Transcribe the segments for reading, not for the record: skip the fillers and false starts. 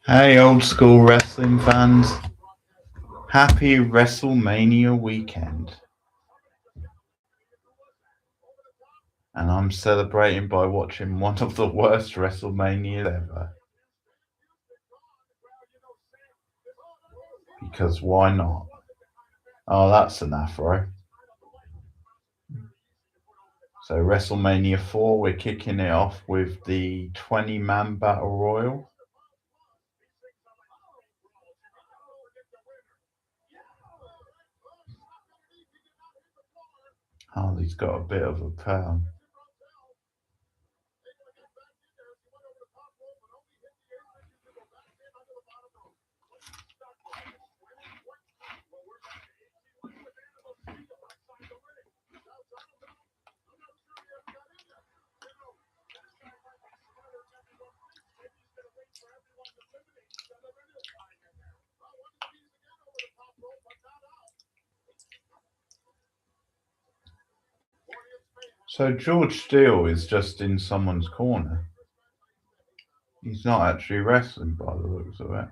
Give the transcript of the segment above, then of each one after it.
Hey, old school wrestling fans. Happy Wrestlemania weekend. And I'm celebrating by watching one of the worst WrestleManias ever. Because why not? Oh, that's an afro. So, WrestleMania 4, we're kicking it off with the 20-man Battle Royal. Harley's got a bit of a pound. So George Steele is just in someone's corner. He's not actually wrestling by the looks of it.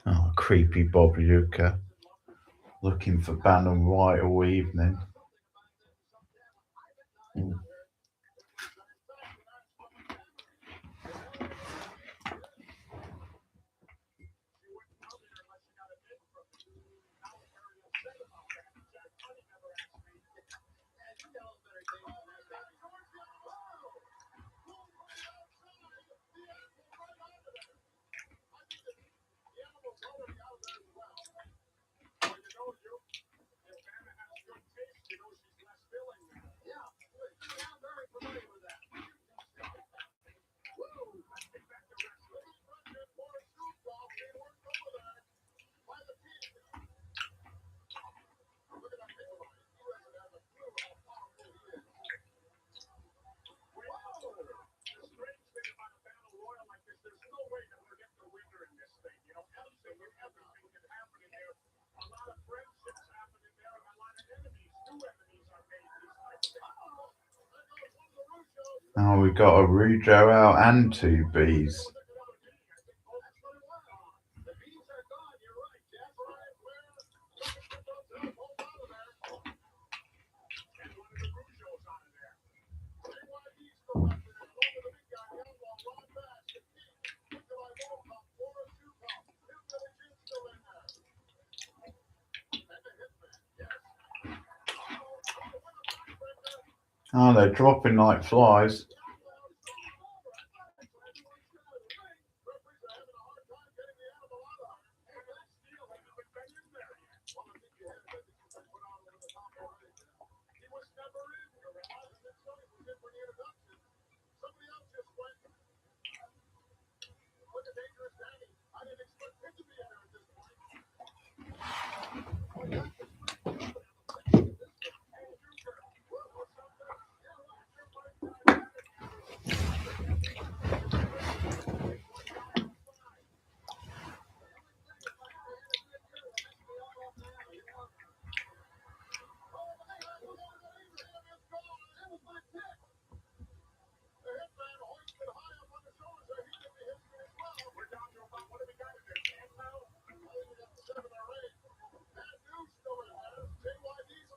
Oh, creepy Bob Uecker. Looking for Banner White all evening. Oh, we got a Rougeau out and two Bs. Oh, they're dropping like flies.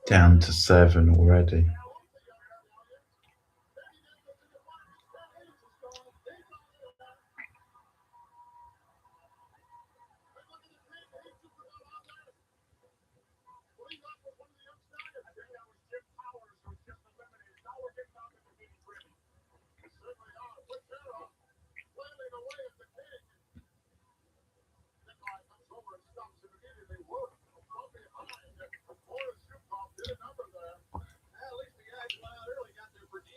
Down to 7 already.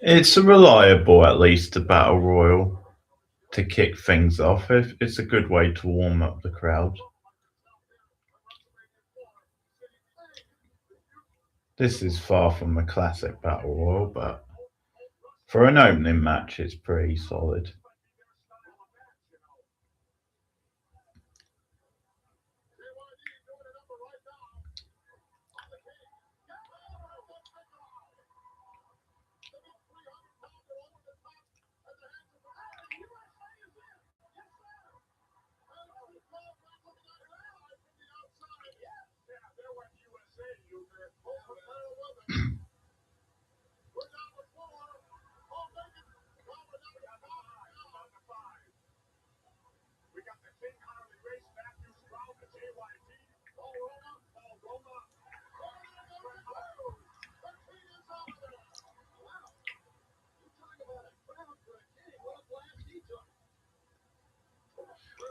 It's a reliable, at least, a battle royal to kick things off. It's a good way to warm up the crowd. This is far from a classic battle royal, but for an opening match, it's pretty solid.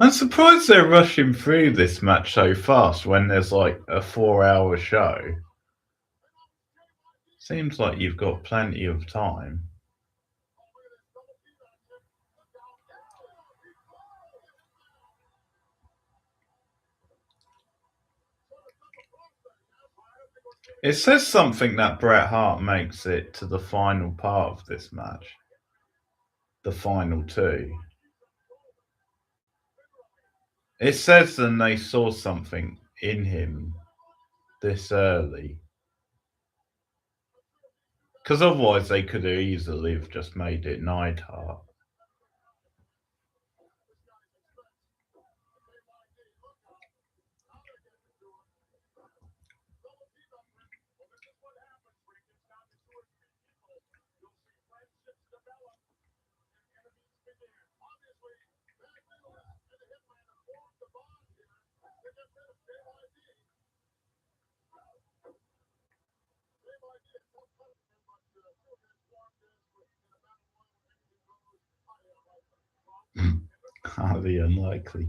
I'm surprised they're rushing through this match so fast when there's like a 4-hour show. Seems like you've got plenty of time. It says something that Bret Hart makes it to the final part of this match. The final two. It says then they saw something in him this early. Because otherwise they could have easily have just made it Neidhart. Highly unlikely.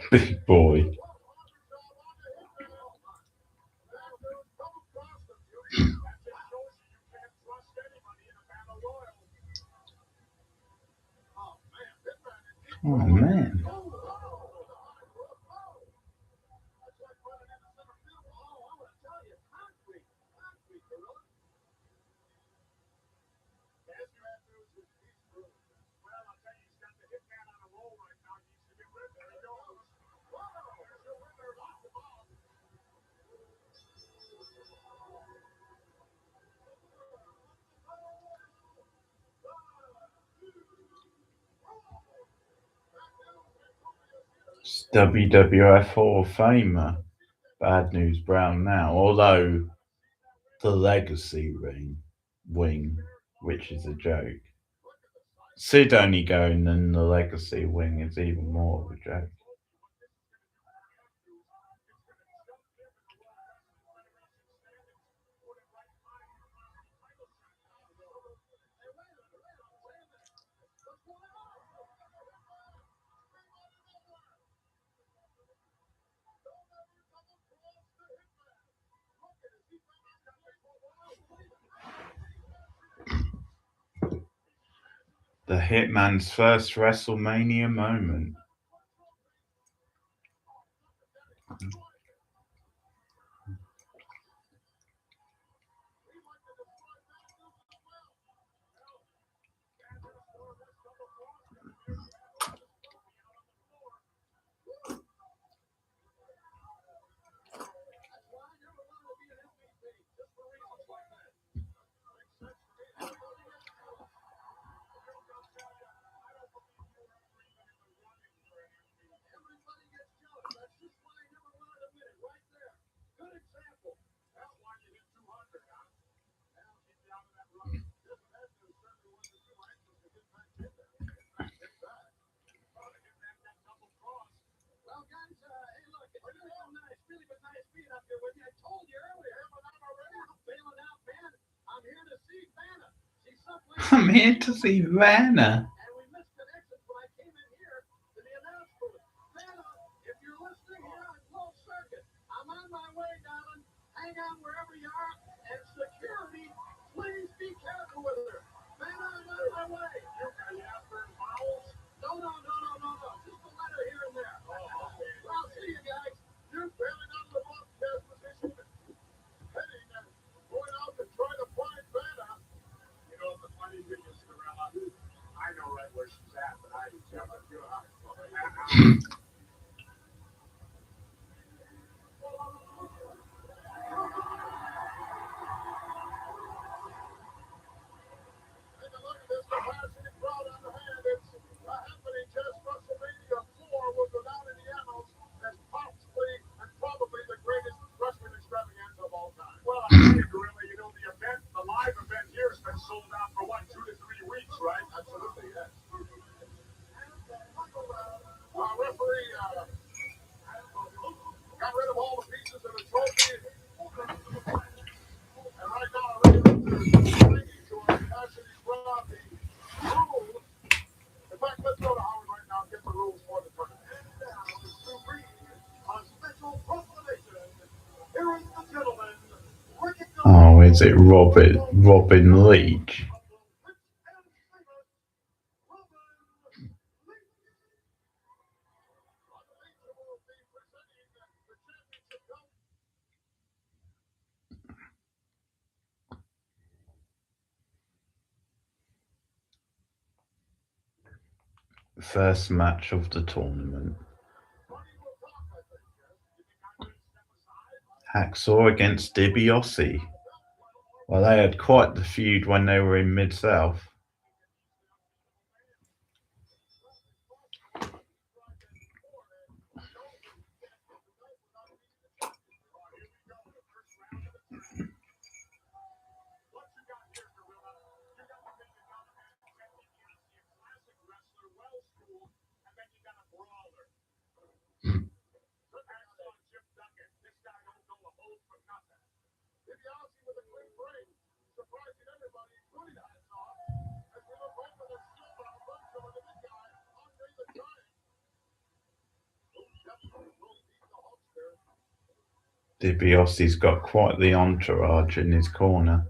Big boy. Oh man. WWF Hall of Famer. Bad News Brown now. Although the Legacy wing, which is a joke. Sid only going in the Legacy wing is even more of a joke. The Hitman's first Wrestlemania moment. I'm here to see Vanna. Oh, is it Robin Leach? First match of the tournament. Hacksaw against DiBiase. Well, they had quite the feud when they were in Mid South. DiBiase's got quite the entourage in his corner.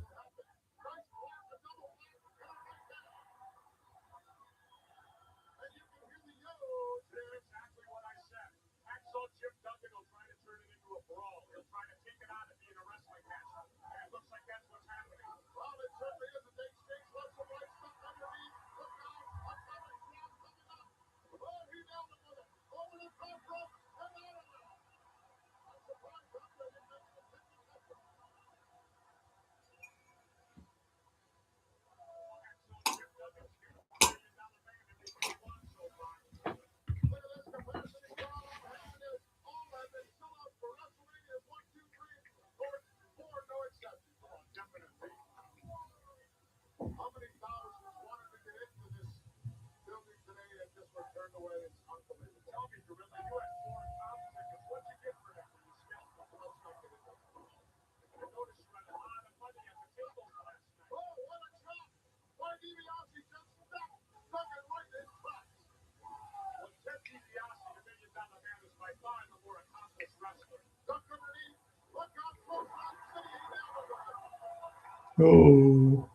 Oh.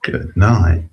Good night.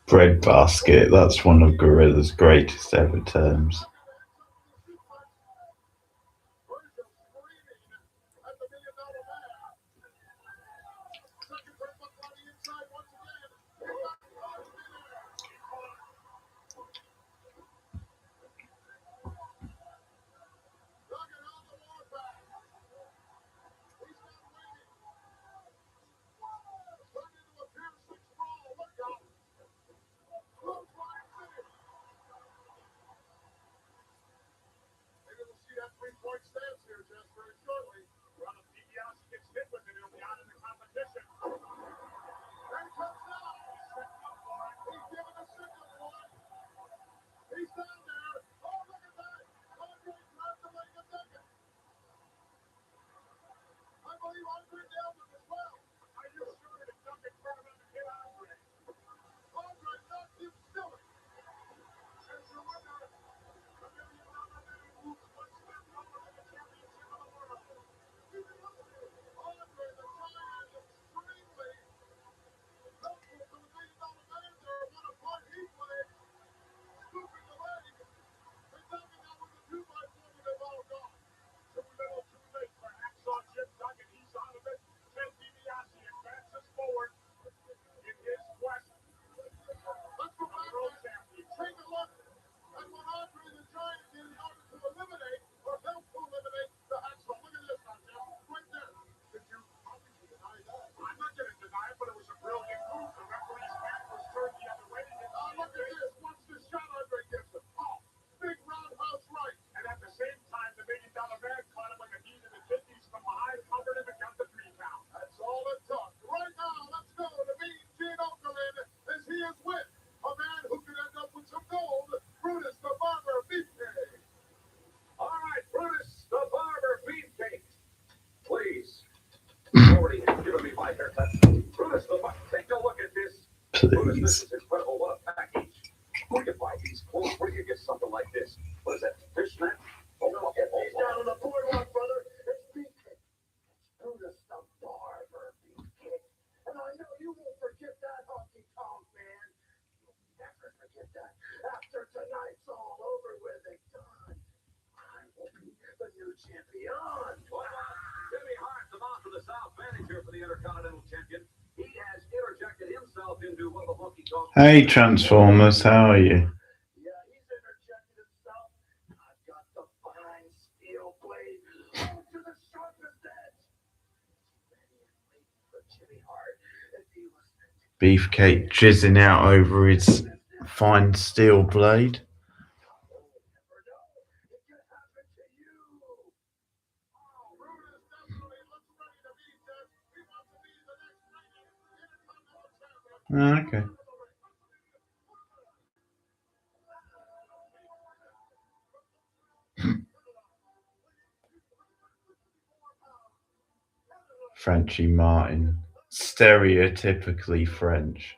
Breadbasket, that's one of Gorilla's greatest ever terms. Please. Hey Transformers, how are you? Beefcake jizzing out over his fine steel blade. Okay. Frenchy Martin. Stereotypically French.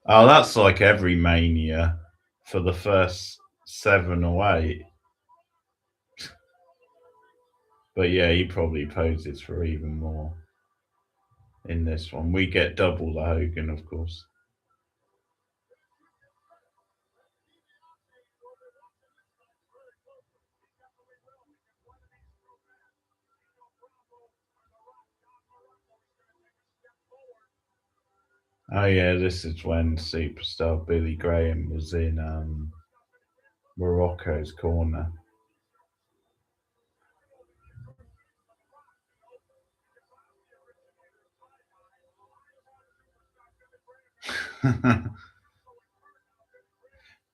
Oh, that's like every Mania for the first 7 or 8. But yeah, he probably poses for even more in this one. We get double the Hogan, of course. Oh yeah, this is when superstar Billy Graham was in Morocco's corner.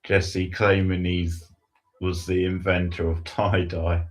Jesse claiming he's was the inventor of tie dye.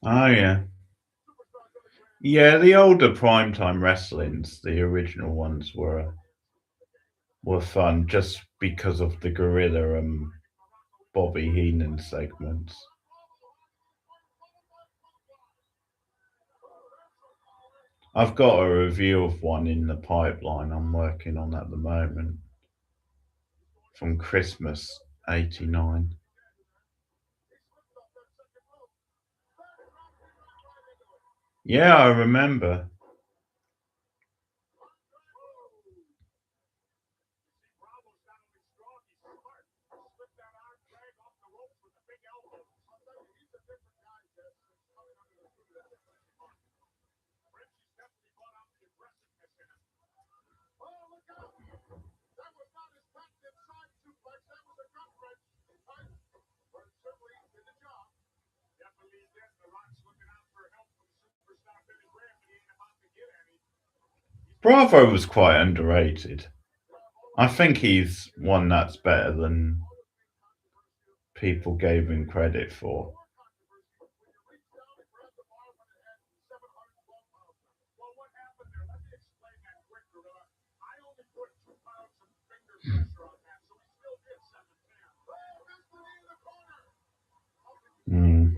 Oh yeah. Yeah, the older primetime wrestlings, the original ones were fun just because of the Gorilla and Bobby Heenan segments. I've got a review of one in the pipeline I'm working on at the moment from Christmas '89. Yeah, I remember. Bravo was quite underrated. I think he's one that's better than people gave him credit for. Mm.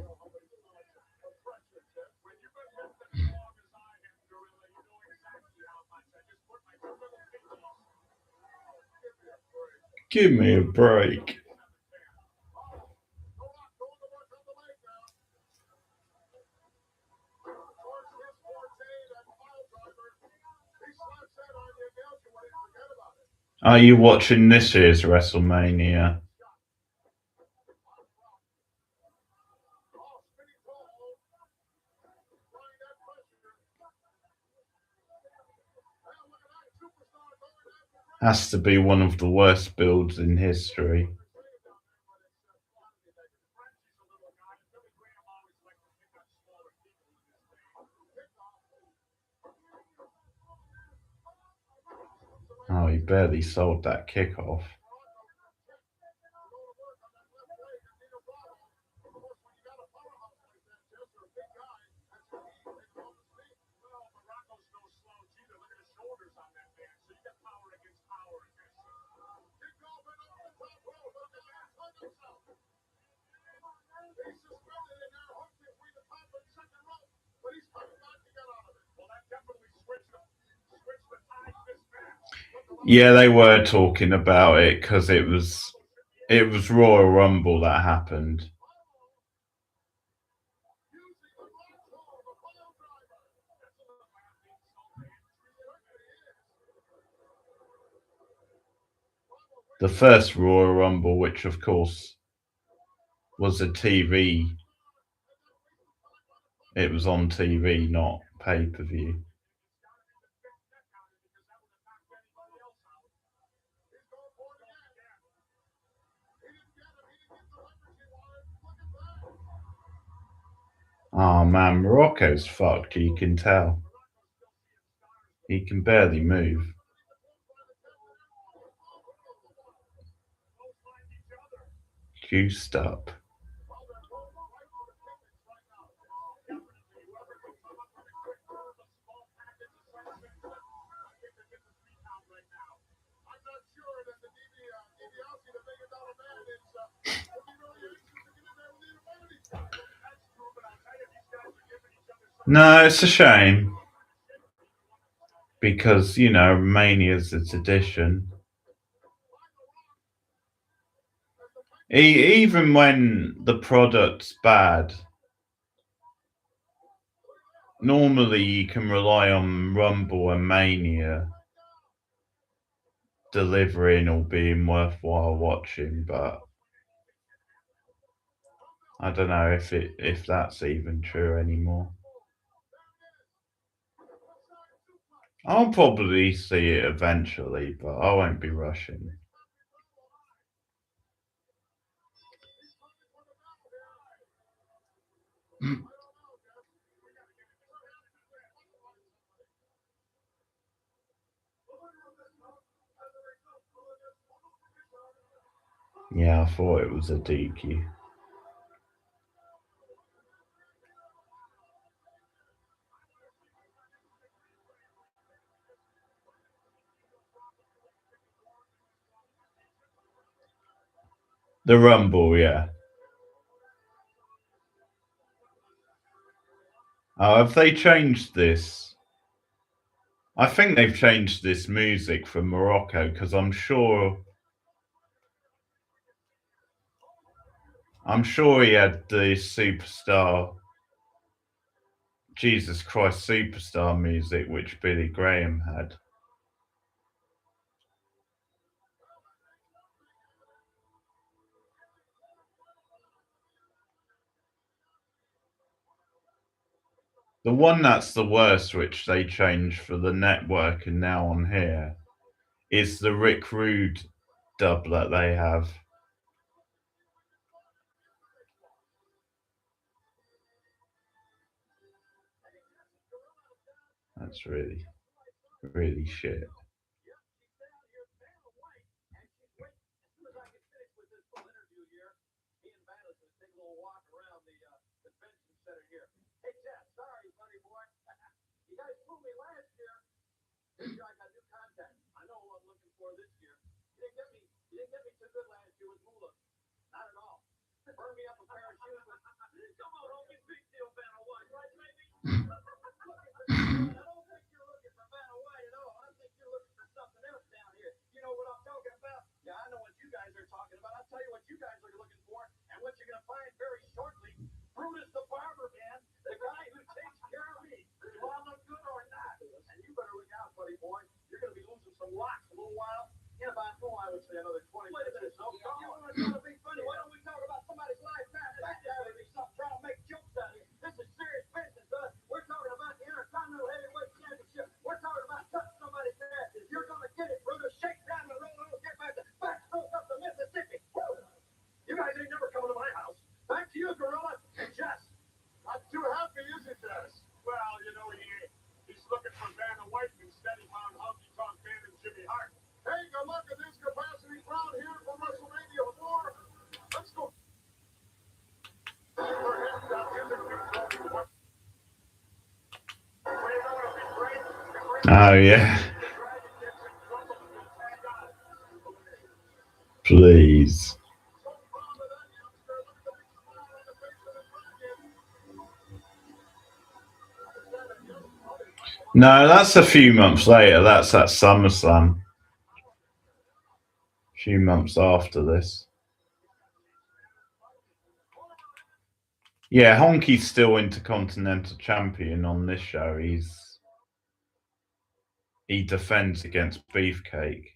Give me a break. Are you watching this year's Wrestlemania? Has to be one of the worst builds in history. Oh, he barely sold that kickoff. Yeah, they were talking about it because it was Royal Rumble that happened. The first Royal Rumble, which of course was a TV. It was on TV, not pay per view. Oh man, Morocco's fucked. You can tell. He can barely move. Juiced up. No, it's a shame because Romania's a tradition. Even when the product's bad, normally you can rely on Rumble and Mania delivering or being worthwhile watching, but I don't know if that's even true anymore. I'll probably see it eventually, but I won't be rushing. Yeah, I thought it was a DQ. The Rumble, yeah. Oh, have they changed this? I think they've changed this music from Morocco because I'm sure he had the superstar Jesus Christ Superstar music which Billy Graham had. The one that's the worst, which they changed for the network and now on here, is the Rick Rude dub that they have. That's really, really shit. Oh yeah. Please. No, that's a few months later. That's at SummerSlam. A few months after this. Yeah, Honky's still Intercontinental Champion on this show. He defends against Beefcake.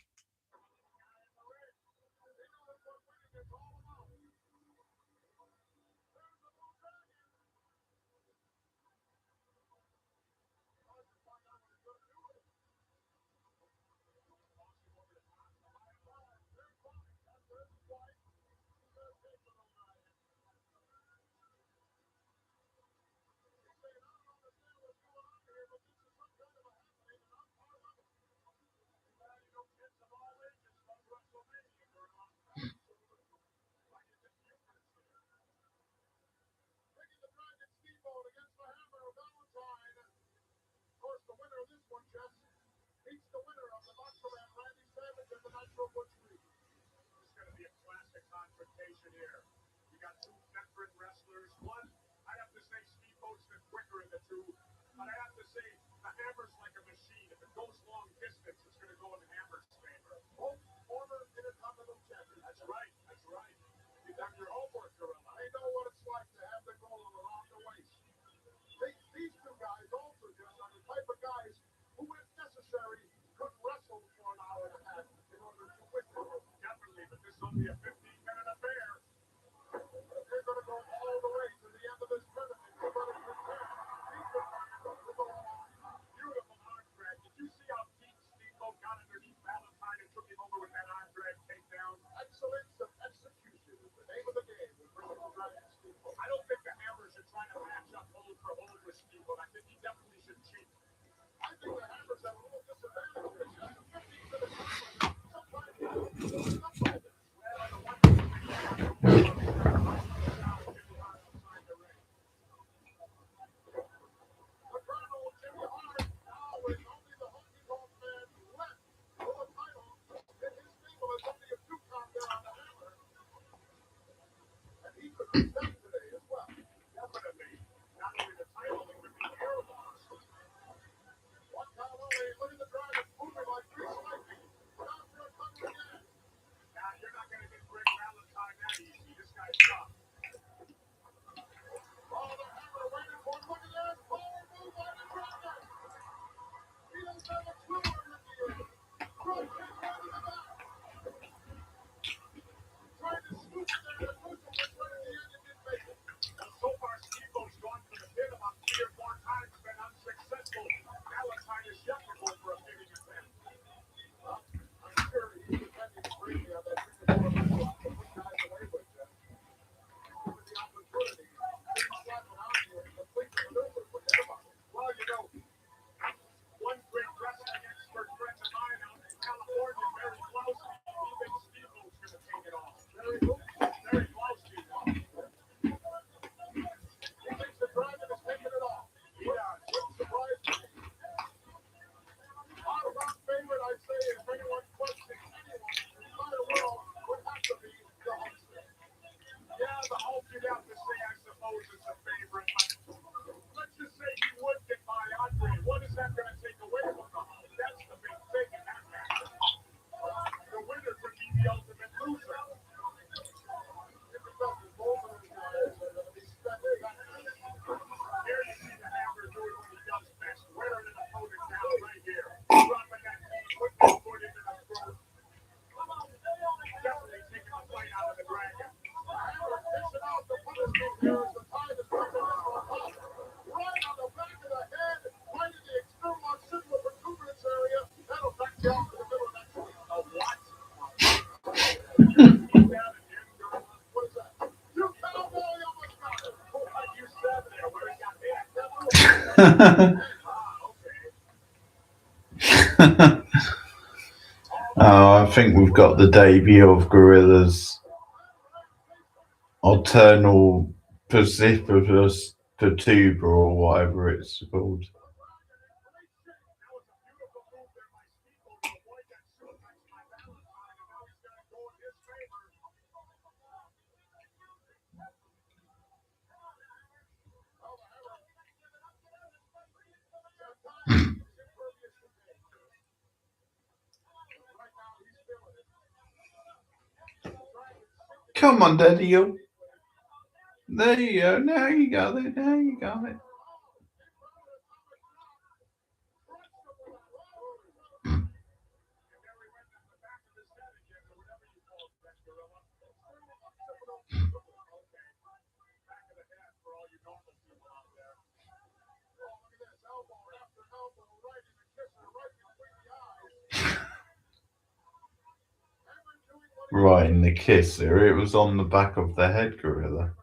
I think we've got the debut of Gorilla's Alternal Pacifidus Pertuber or whatever it's called. Come on, Daddy. There you go. Now you got it. Now you got it. Right in the kisser. It was on the back of the head, Gorilla.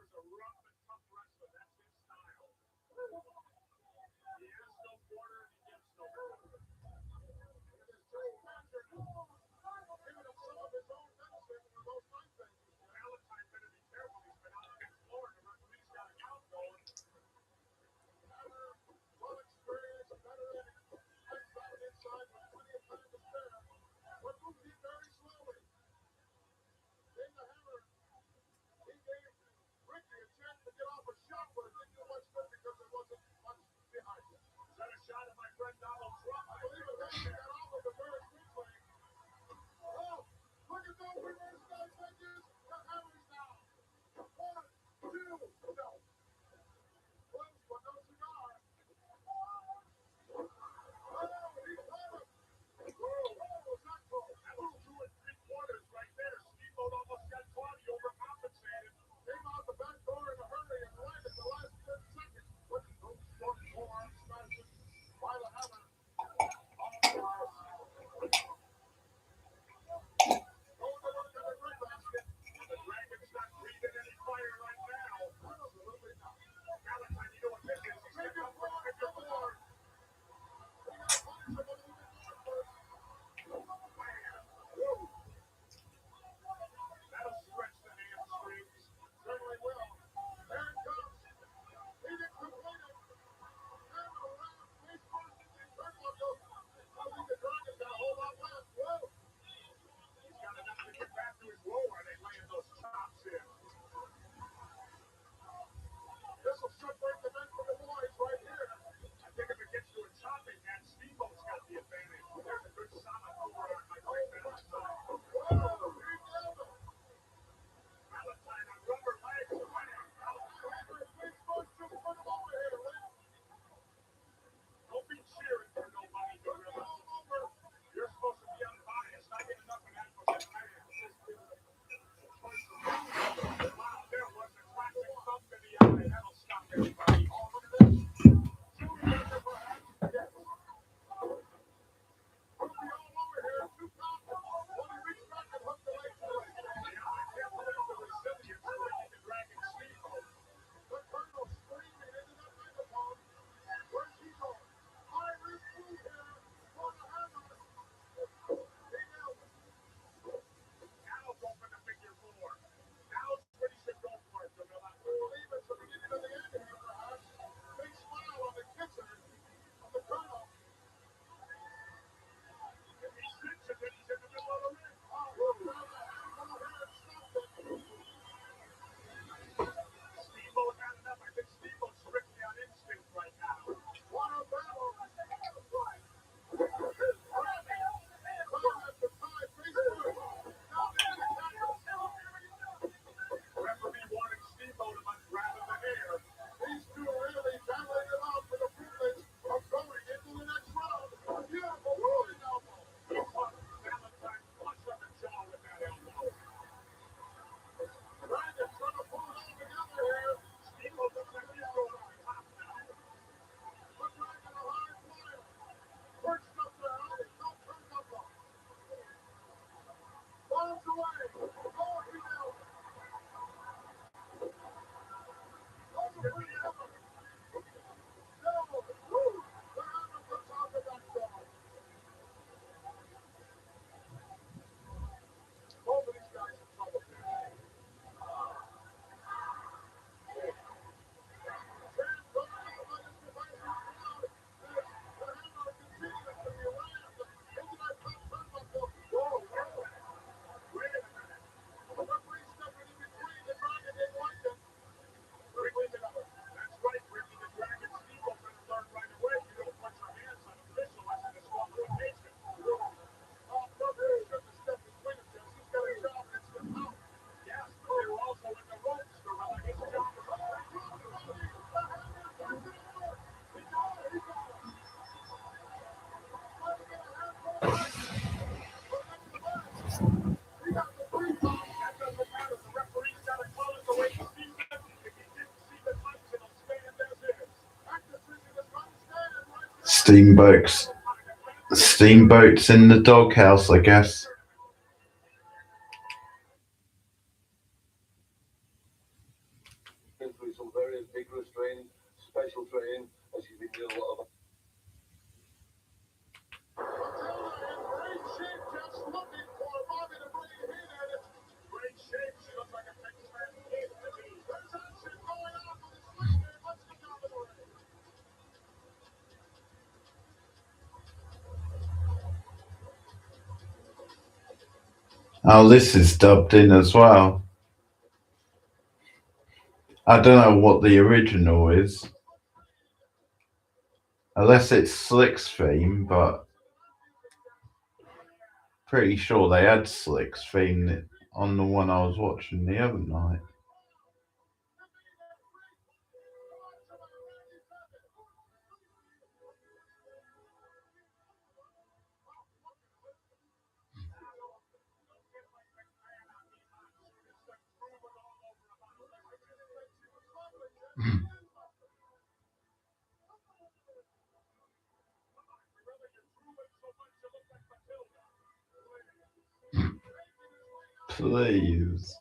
Steamboats, steamboats in the doghouse, I guess. Oh, this is dubbed in as well. I don't know what the original is, unless it's Slick's theme, but Pretty sure they had Slicks theme on the one I was watching the other night. Please.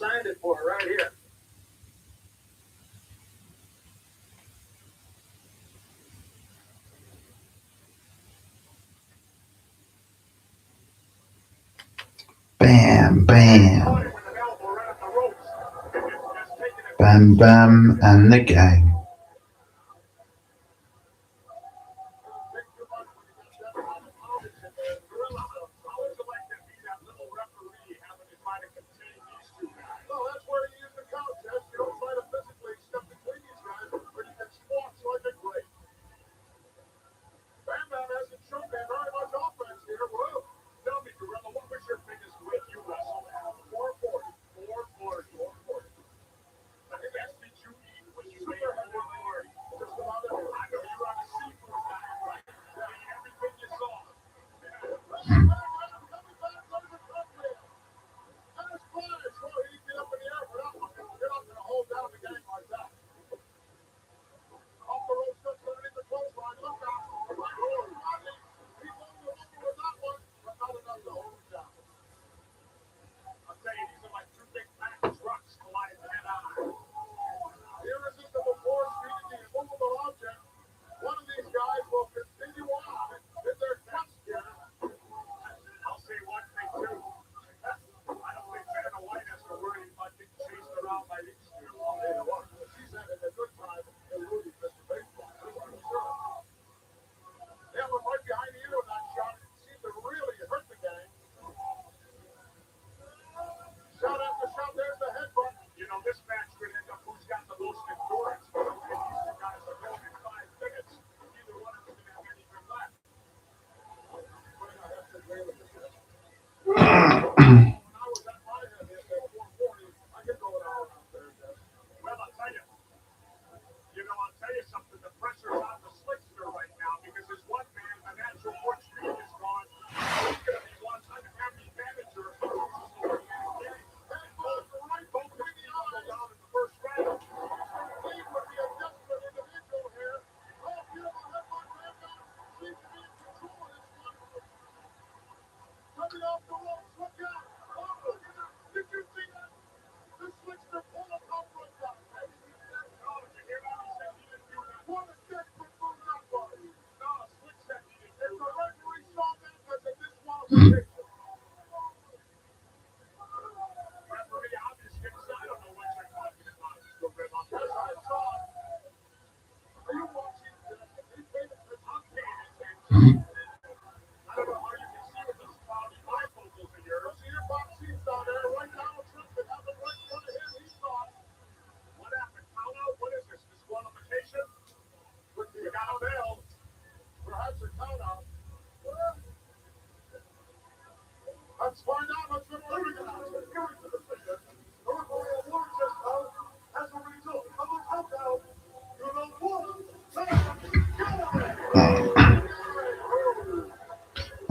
signed it for right here. Bam, bam. Bam Bam and the gang.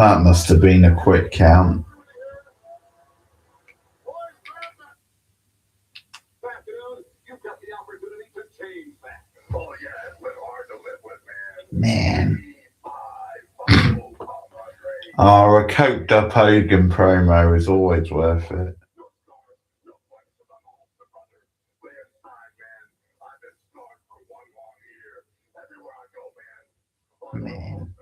That must have been a quick count. Man. Oh, a coked up Hogan promo is always worth it. Man.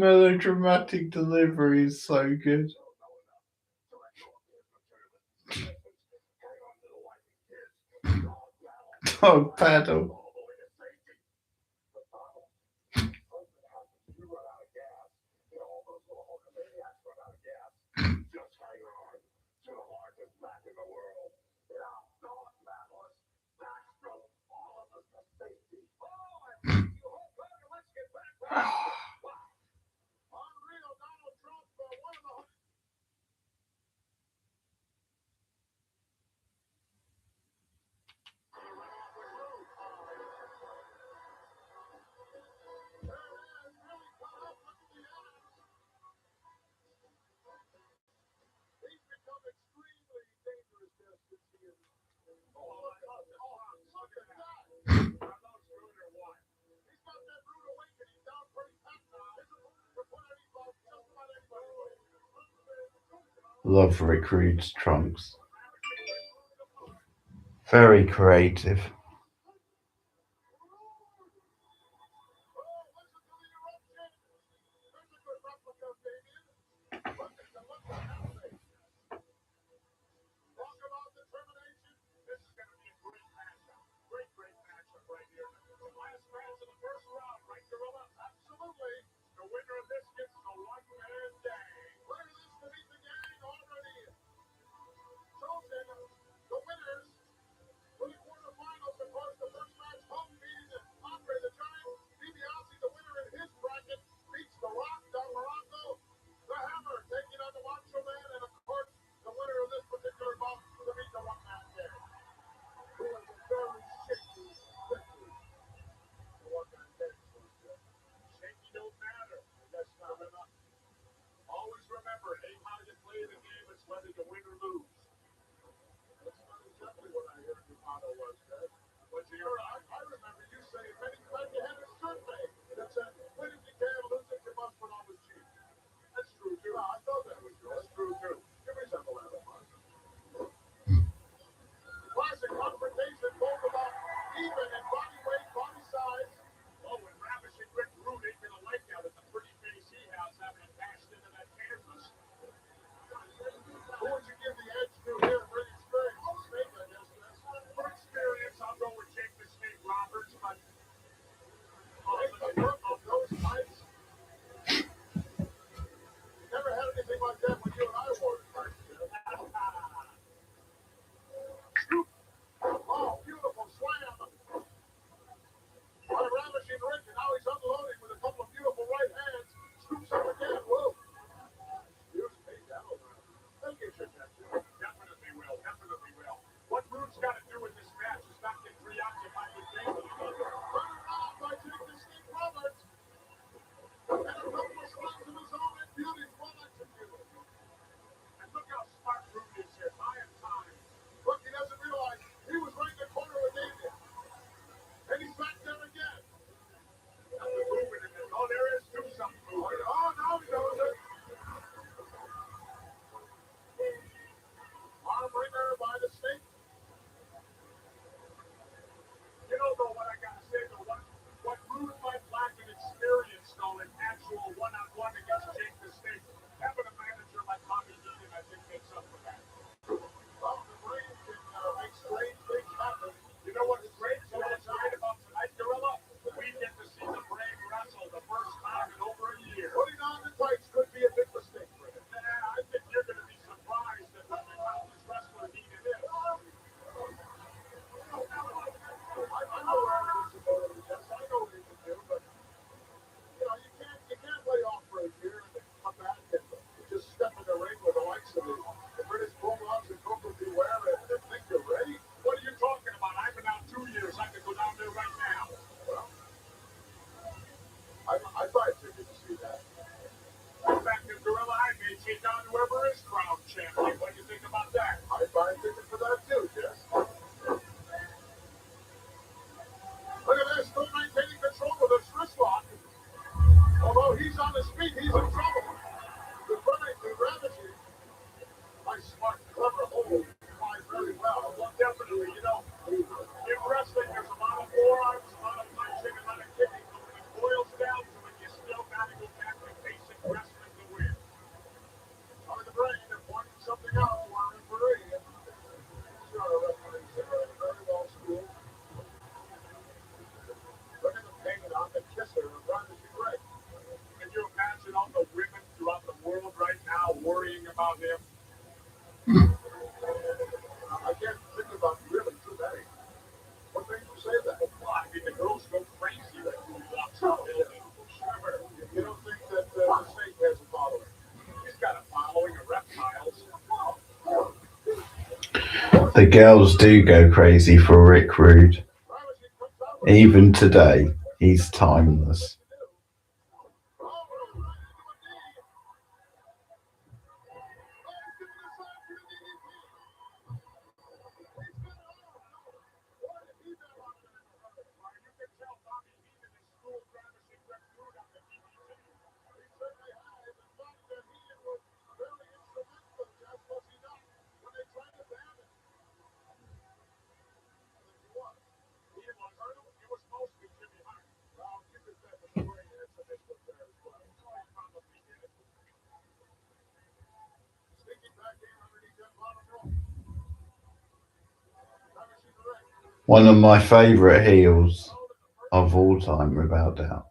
melodramatic delivery is so good. Dog paddle. Love Rick Rude's trunks. Very creative. The girls do go crazy for Rick Rude. Even today, he's timeless. One of my favourite heels of all time, without doubt.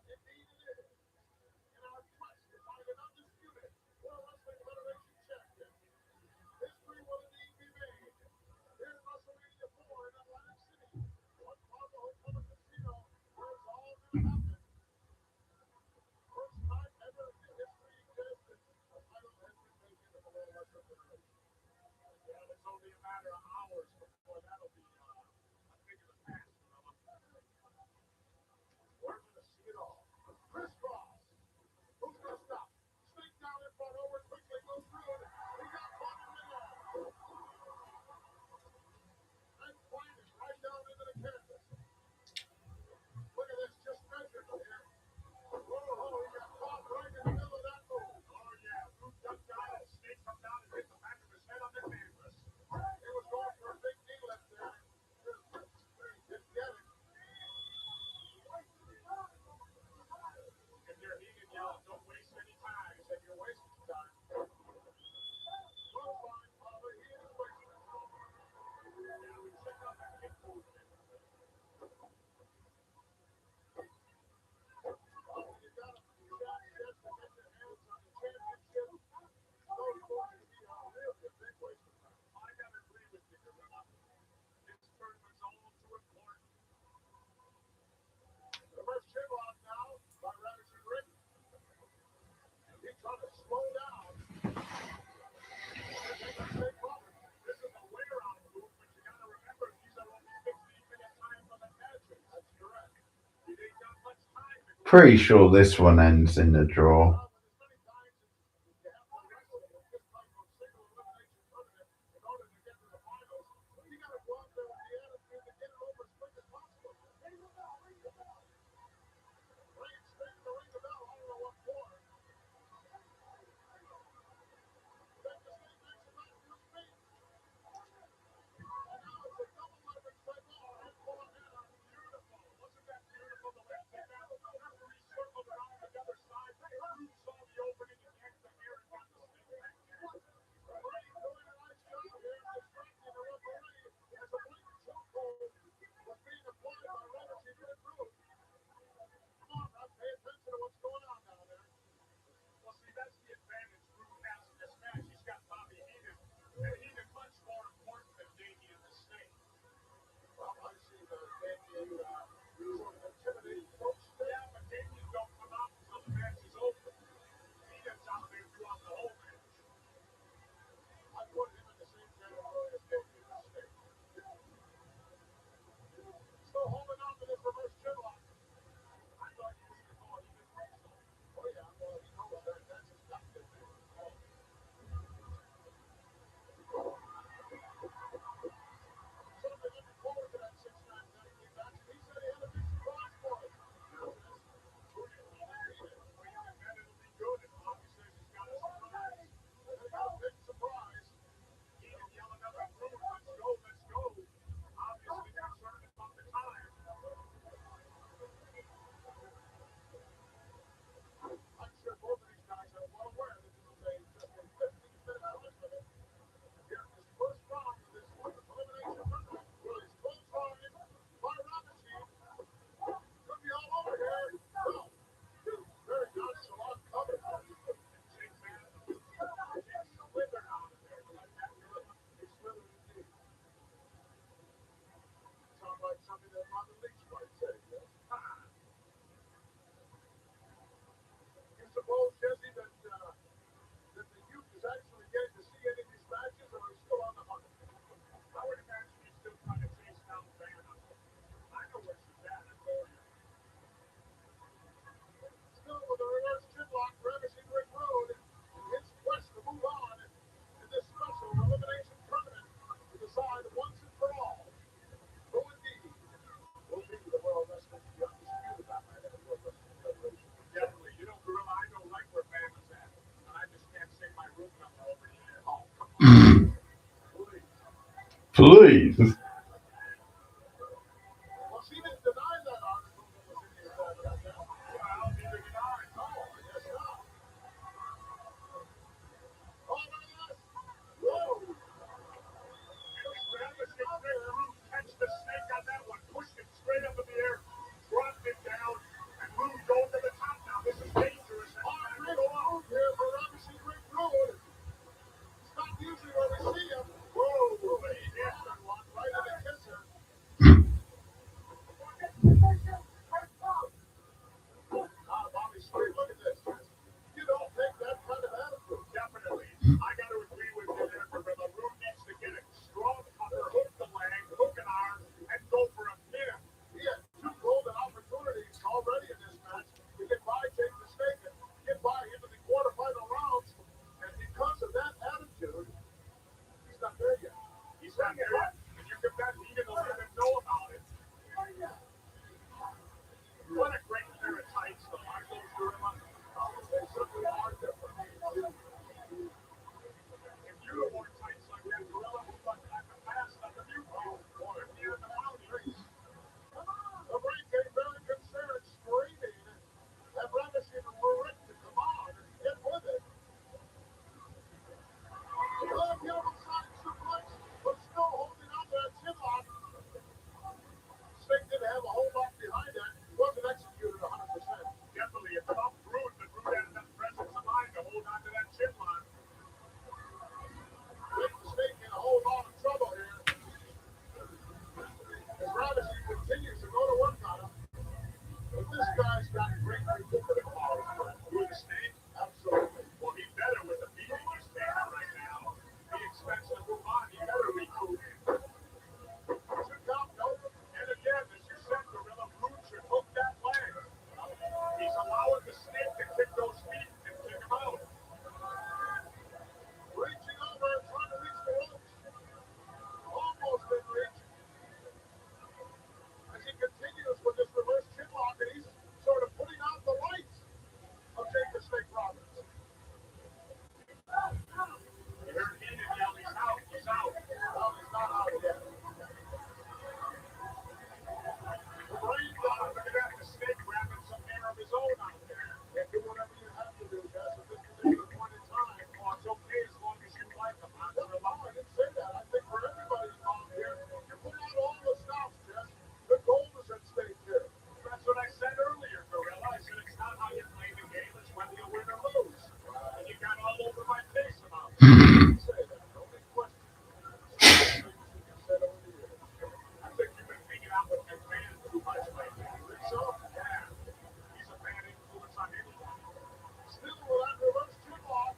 Pretty sure this one ends in a draw. Please. Well, she didn't deny that article that was in the examiner. Well, neither did I. No, I guess not. Oh, look at this. Whoa. Catch the snake on that one. Pushed it straight up in the air. Dropped it down. And Rude going to the top now. This is dangerous. Great move here for obviously Rick Rude. It's not usually where we see him. Whoa. He hit that one right in the kisser. Bobby Street, look at this. You don't take that kind of attitude. Definitely. I got to agree with you there, Gorilla. Rude needs to get a strong cover, hook the leg, hook an arm, and go for a pin. He had two golden opportunities already in this match to get by Jake the Snake and get by into the quarterfinal rounds. And because of that attitude, he's not there yet. He's not there yet. And you can bet he didn't let him know about it. What a great pair of tights, though, aren't those, Gorilla? They certainly are different. If you wore tights like that, Gorilla, who thought that the past on the view boy, near the boundaries. The break came very concerned, screaming, and ravishing Rick to come on and get with it. The outside suplex, but still holding on to that chin lock. Snake didn't have a whole lot behind it. Wasn't executed 100%. Definitely, it's about Rude, but Rude had enough presence of mind to hold on to that chin lock. Jake the Snake in a whole lot of trouble here. As Robinson continues to go to work on him. But this guy's got great recuperative powers. Who the Snake? Absolutely. Well, he better with the beating he's taking right now. He expects to move on. He better recoup. Should count, no. And again, as you said, Gorilla, Rude should hook that leg. He's allowing the Snake to kick those feet and kick him out. Reaching over and trying to reach the ropes. Almost in reach. As he continues with this reverse chin lock, and he's sort of putting out the lights of Jake the Snake Roberts. You heard Heenan yell, he's out, he's out. Well, he's not out yet. Right now, look at that, the Snake grabbing some air of his own out there. Yeah, do whatever you have to do, Jess, at this particular point in time. Oh, it's okay as long as you like them. I didn't say that. I think for everybody involved here, you put out all the stops, Jess. The gold is at stake here. That's what I said earlier, Gorilla. I said it's not how you play the game, it's whether you win or lose. And you got all over my face about it. I didn't say that. Don't be questioning. You said over the years. I think you've been hanging out with McMahon too much lately. You think so? Yeah. He's a bad influence on anyone. Still with that reverse chin lock.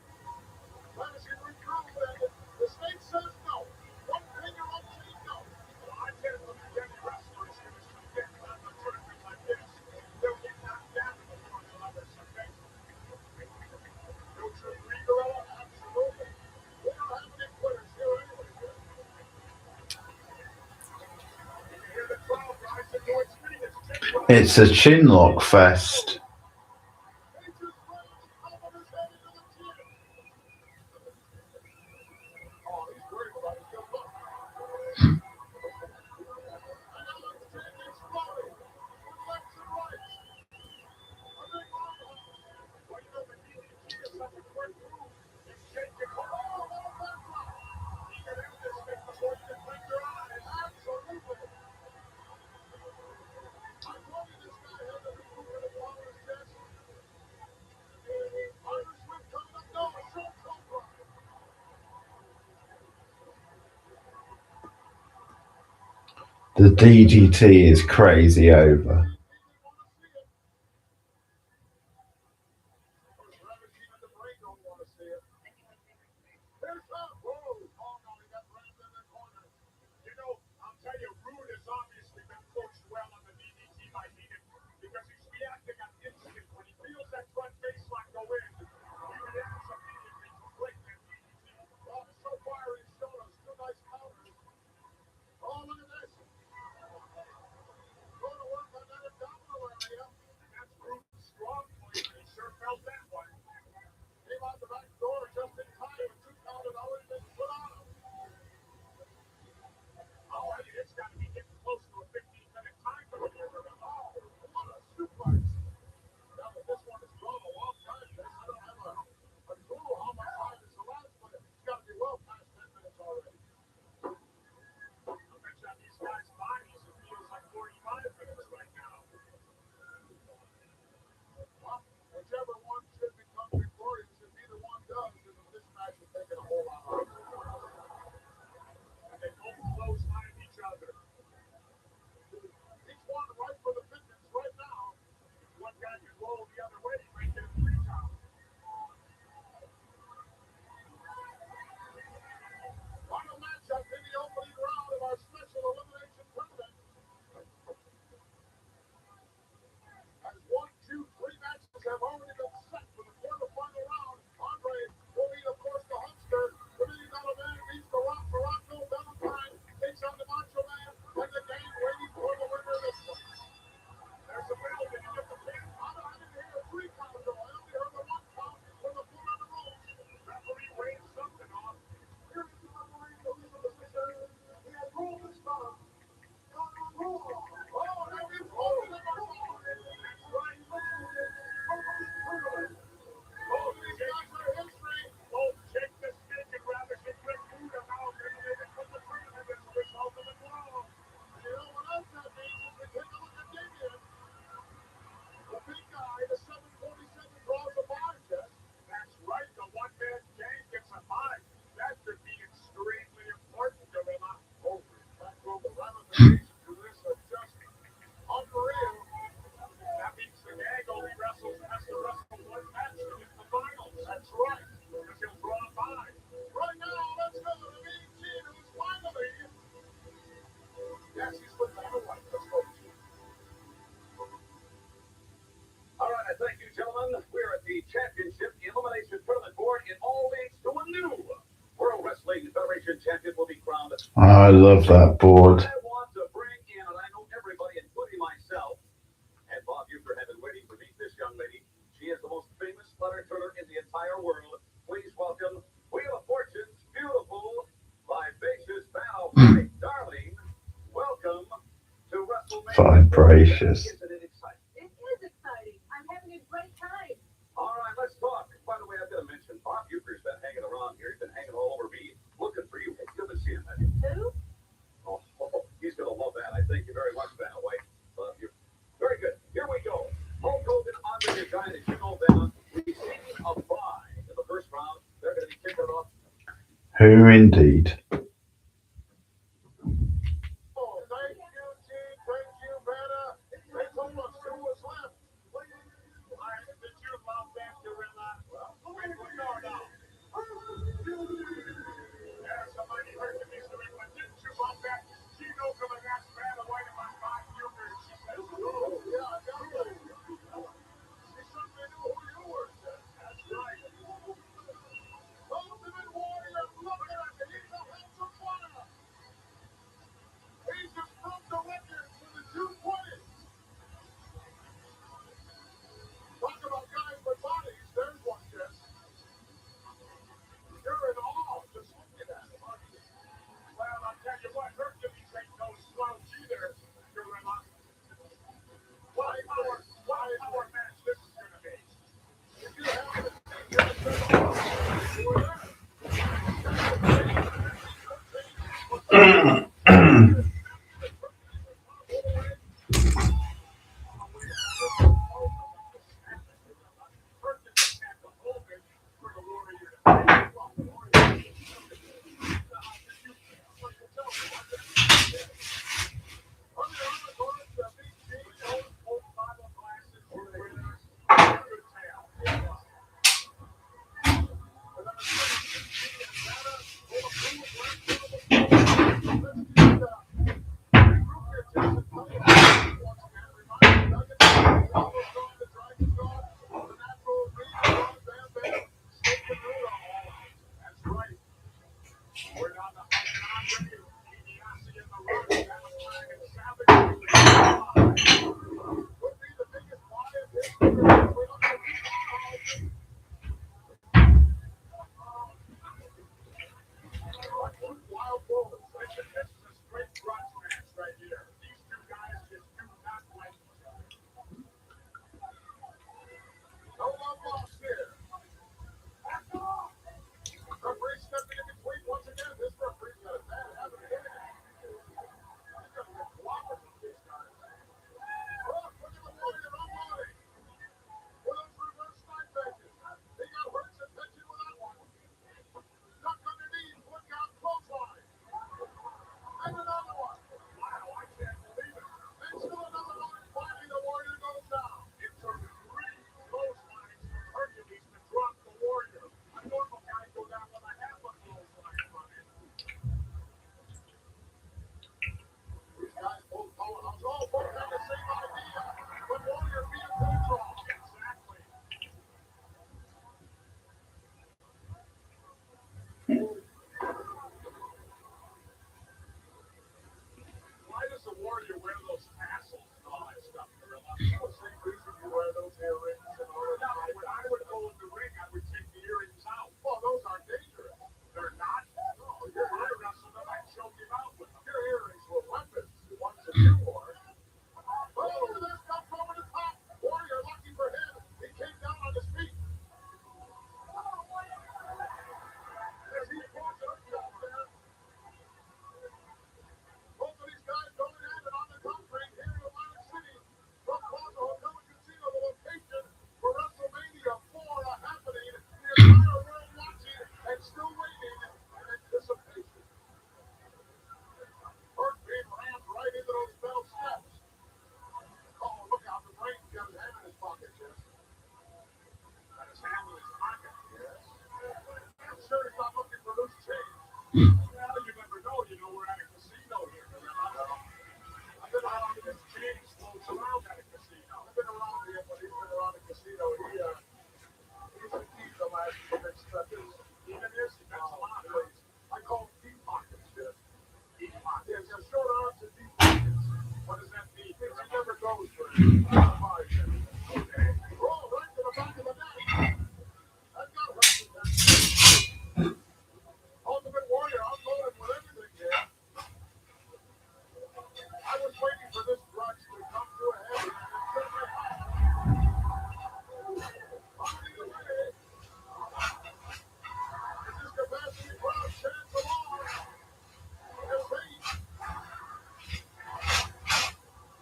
Vanishing recruit, and the Snake says no. One finger on chain, no. Well, I can't believe any wrestler is going to submit on a tournament like this. They'll get knocked down before they'll ever submit. Don't you agree, Gorilla? Absolutely. We don't have any quitters here anyway, Jim. You can hear the crowd rising to its feet as Jake It's a chin lock fest. just slams the top of his head into the chin. Oh, he's worried about his good luck. And now it's Jake exploding with lefts and rights. A big roundhouse. Well, you know, the DDT is such a quick move. If Jake can hold on, what a backdrop. He can end this thing before you can blink your eyes. Absolutely. I told you this guy had the recuperative powers, Jess. Irish whip coming up. No, a short cobra. The DDT is crazy over. He didn't want to see it. Of course, Rabbit even the brain don't want to see it. Here's that. Whoa. Oh, no, he got rammed in the corner. You know, I'll tell you, Rude has obviously been coached well on the DDT by Heenan because he's reacting on instinct. When he feels that front face lock go in, he reacts immediately to break that DDT. Well, so far he's shown us two nice counters. Oh, look at this. Go to work on that abdominal area. And that's Rude's strong point, and he sure felt that one. Came out the back door just in time, and 2 count had already been put on him. dedication to this are just unreal. That means the Gag only has to wrestle one match to get the finals. That's right, because he'll draw a bye. Right now, let's go to the main team who's finally. Yes, he's with Dynamite. Let's go. All right, I thank you, gentlemen. We're at the Championship Elimination Tournament board. It all leads to a new World Wrestling Federation champion will be crowned. I love that board. I want to bring in, and I know everybody, including myself, and Bob Uecker have been waiting to meet this young lady. She is the most famous stunner turner in the entire world. Please welcome Wheel of Fortune's beautiful, vivacious bow, my darling. Welcome to WrestleMania. Vibracious. Isn't it exciting? It is exciting. I'm having a great time. All right, let's talk. By the way, I've got to mention, Bob Uecker's been hanging around here. He's been hanging all over me, looking for you. You've been seeing that. Who? Oh, he's going to love that. I thank you very much, Van White. You're very good. Here we go. Hulk Hogan, Andre the Giant, as you know, Van, receiving a bye in the first round. They're going to be kicking it off. Who indeed? Oh, thank you, Gene. Thank you, Vanna. They told us who was left. All right, did you love that, Gorilla? Well, wait, no, no. Yeah, somebody heard the music, but didn't you love that? Gino coming at Vanna White about Bob Uecker. She says, oh, yeah, I got it. She certainly knew who you were, sir. That's right. Ultimate Warrior, look at him. He's a handsome warrior. He just broke the record for the 220. Talk about guys with bodies. There's one, Jess. You're in awe just looking at him, aren't you? Well, I'll tell you what, Hercules ain't no slouch either, Gorilla. What power match this is going to be. If you happen to see Jess at all, you were there. That's right. We're not the Andre, DiBiase in the run, Valentine and Savage. Would be the biggest buy of history. Wild Bulls. This is a straight grudge match right here. These two guys just do not like each other. No love lost here. Back off. Referee stepping in between once again. This referee's got a bad habit of hitting it. He's got to get clobbered with these guys. Look at the Warrior unloading. With those reverse side benches. He got hurt and pitching with that one. Duck underneath. Look out. Clothesline. And another one. Wow, I can't believe it. And still another one. Finally, the Warrior goes down. It took 3 clotheslines from Hercules to drop the Warrior. A normal guy go down with a half a clothesline from him. These guys both powerhouse. All both have the same idea. But Warrior being control. Exactly. Why does the Warrior wear those tassels and all that stuff, Gorilla? The same reason you wear those earrings and all that. No, when I would go in the ring, I would take the earrings out. Well, those are dangerous. They're not? No, you're I wrestled them. I choked him out with them. Your earrings were weapons. The ones that you wore. Oh, look at this stuff over the top. Warrior, lucky for him. He came down on his feet. As he approached up there. Both of these guys going at it on the concrete here in Atlantic City. From Plaza Hotel and Casino, the location for WrestleMania 4 happening. The entire world watching and still waiting in anticipation. Hurt being rammed right Well, you never know. We're at a casino here. I've been around this James floats around at a casino. I've been around here, but he's been around the casino. He's a key to last few big stretches. Even this, he bets a lot. I call him deep pockets, Jeff. Deep pockets. Yeah, short arms and deep pockets. What does that mean? Means he never goes for it. Okay. Oh, right to the back of the net. That got right. Ultimate Warrior, I'm loaded with everything here. I was waiting for this brunch to come to a head, and it certainly has. On the way is his capacity crowd chants along. His feet.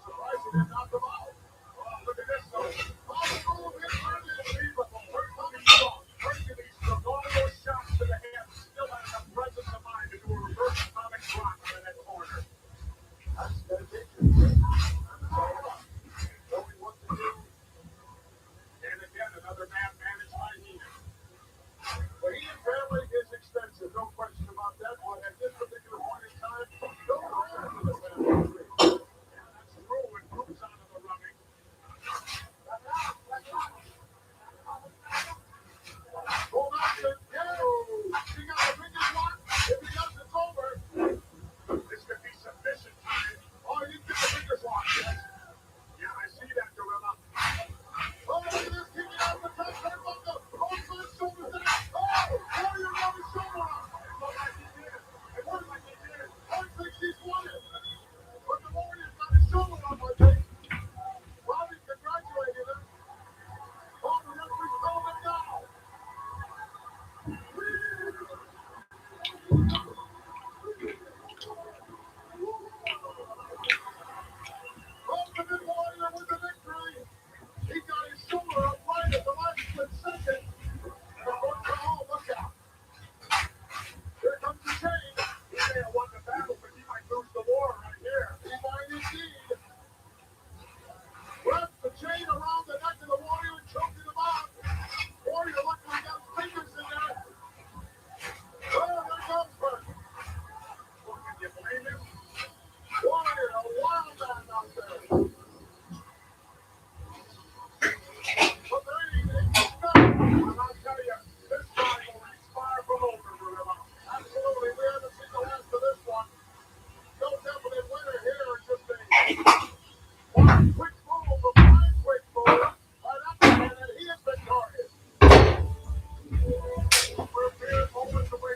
Surprised he didn't knock him out. Oh, look at this, though. Oh, move in unbelievable. Coming strong. Breaking these phenomenal shots to the head. Still has enough presence of mind to do a reverse atomic drop in that corner. That's dedication. That's all about. Knowing what to do. And again, another man managed by Heenan. But Heenan family is expensive, no question about that. But at this particular point in time, no matter for the family tree. And that's true when Group's out of the running. Hold on to go. He got the biggest one. If he does, it's over. This could be submission time. Oh, you get the biggest one. Yes. Yeah, I see that, Gorilla. Oh, look at this. Kicking out the top turnbuckle. Oh, my shoulder's down. Oh, Warrior got his shoulder up. It looked like he did. It looked like he did. I think he's won it. But the Warrior's got his shoulder up, I think. Bobby congratulated him. Oh, the referee's calling him now. Ultimate Warrior with the victory. He got his shoulder up right at the last split second. And oh, look out. Here comes the chain. He may have won the battle, but he might lose the war right here. He might indeed. Wraps the chain around the neck of the Warrior and choking him out. Warrior luckily got his fingers in there. Oh, there goes Bert. Well, can you blame him? Warrior, a wild man out there. But there he is. And I'll tell you, this rivalry's far from over, Gorilla. Absolutely, we haven't seen the last of this one. No definite winner here, just a one quick move of one quick move. Right up there, and he is victorious. For a mere moment away,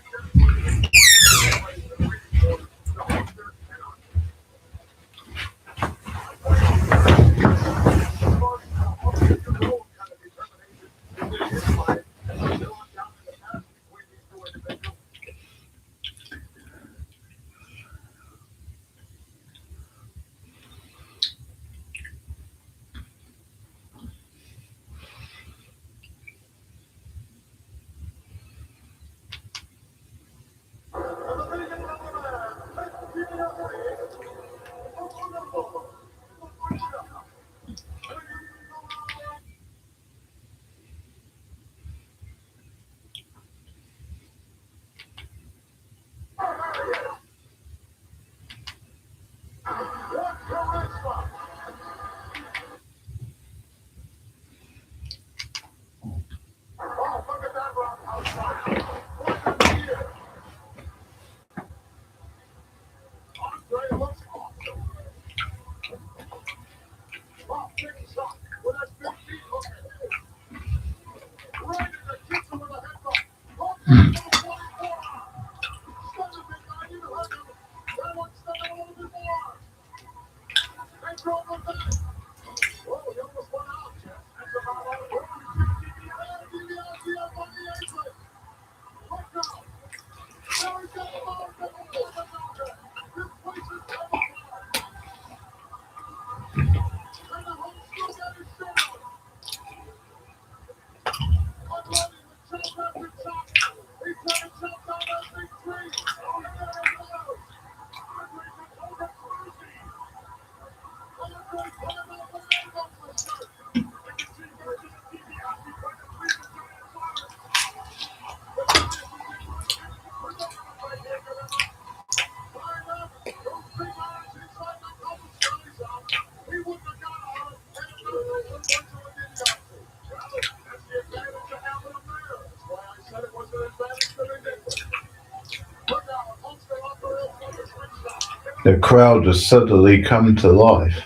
what charisma! Oh, look at that roundhouse shot. What a year. Andre looks awesome. Oh, big shot with that big feet hook. Right in the kitchen with a headlock. Oh, there's no 24. Stunning big guy, you heard him. That one stuck a little bit more. They drove him back. Whoa, he almost went out, Jeff. That's about all. Oh, DiBiase up on the apron. Look out. Now he's got the ball. This place is coming apart. And the whole still got his shirt on. Unloading the chop after chop. He's trying to chop down that big tree. Oh, there it goes. Andre's a total mercy. Andre The crowd has suddenly come to life.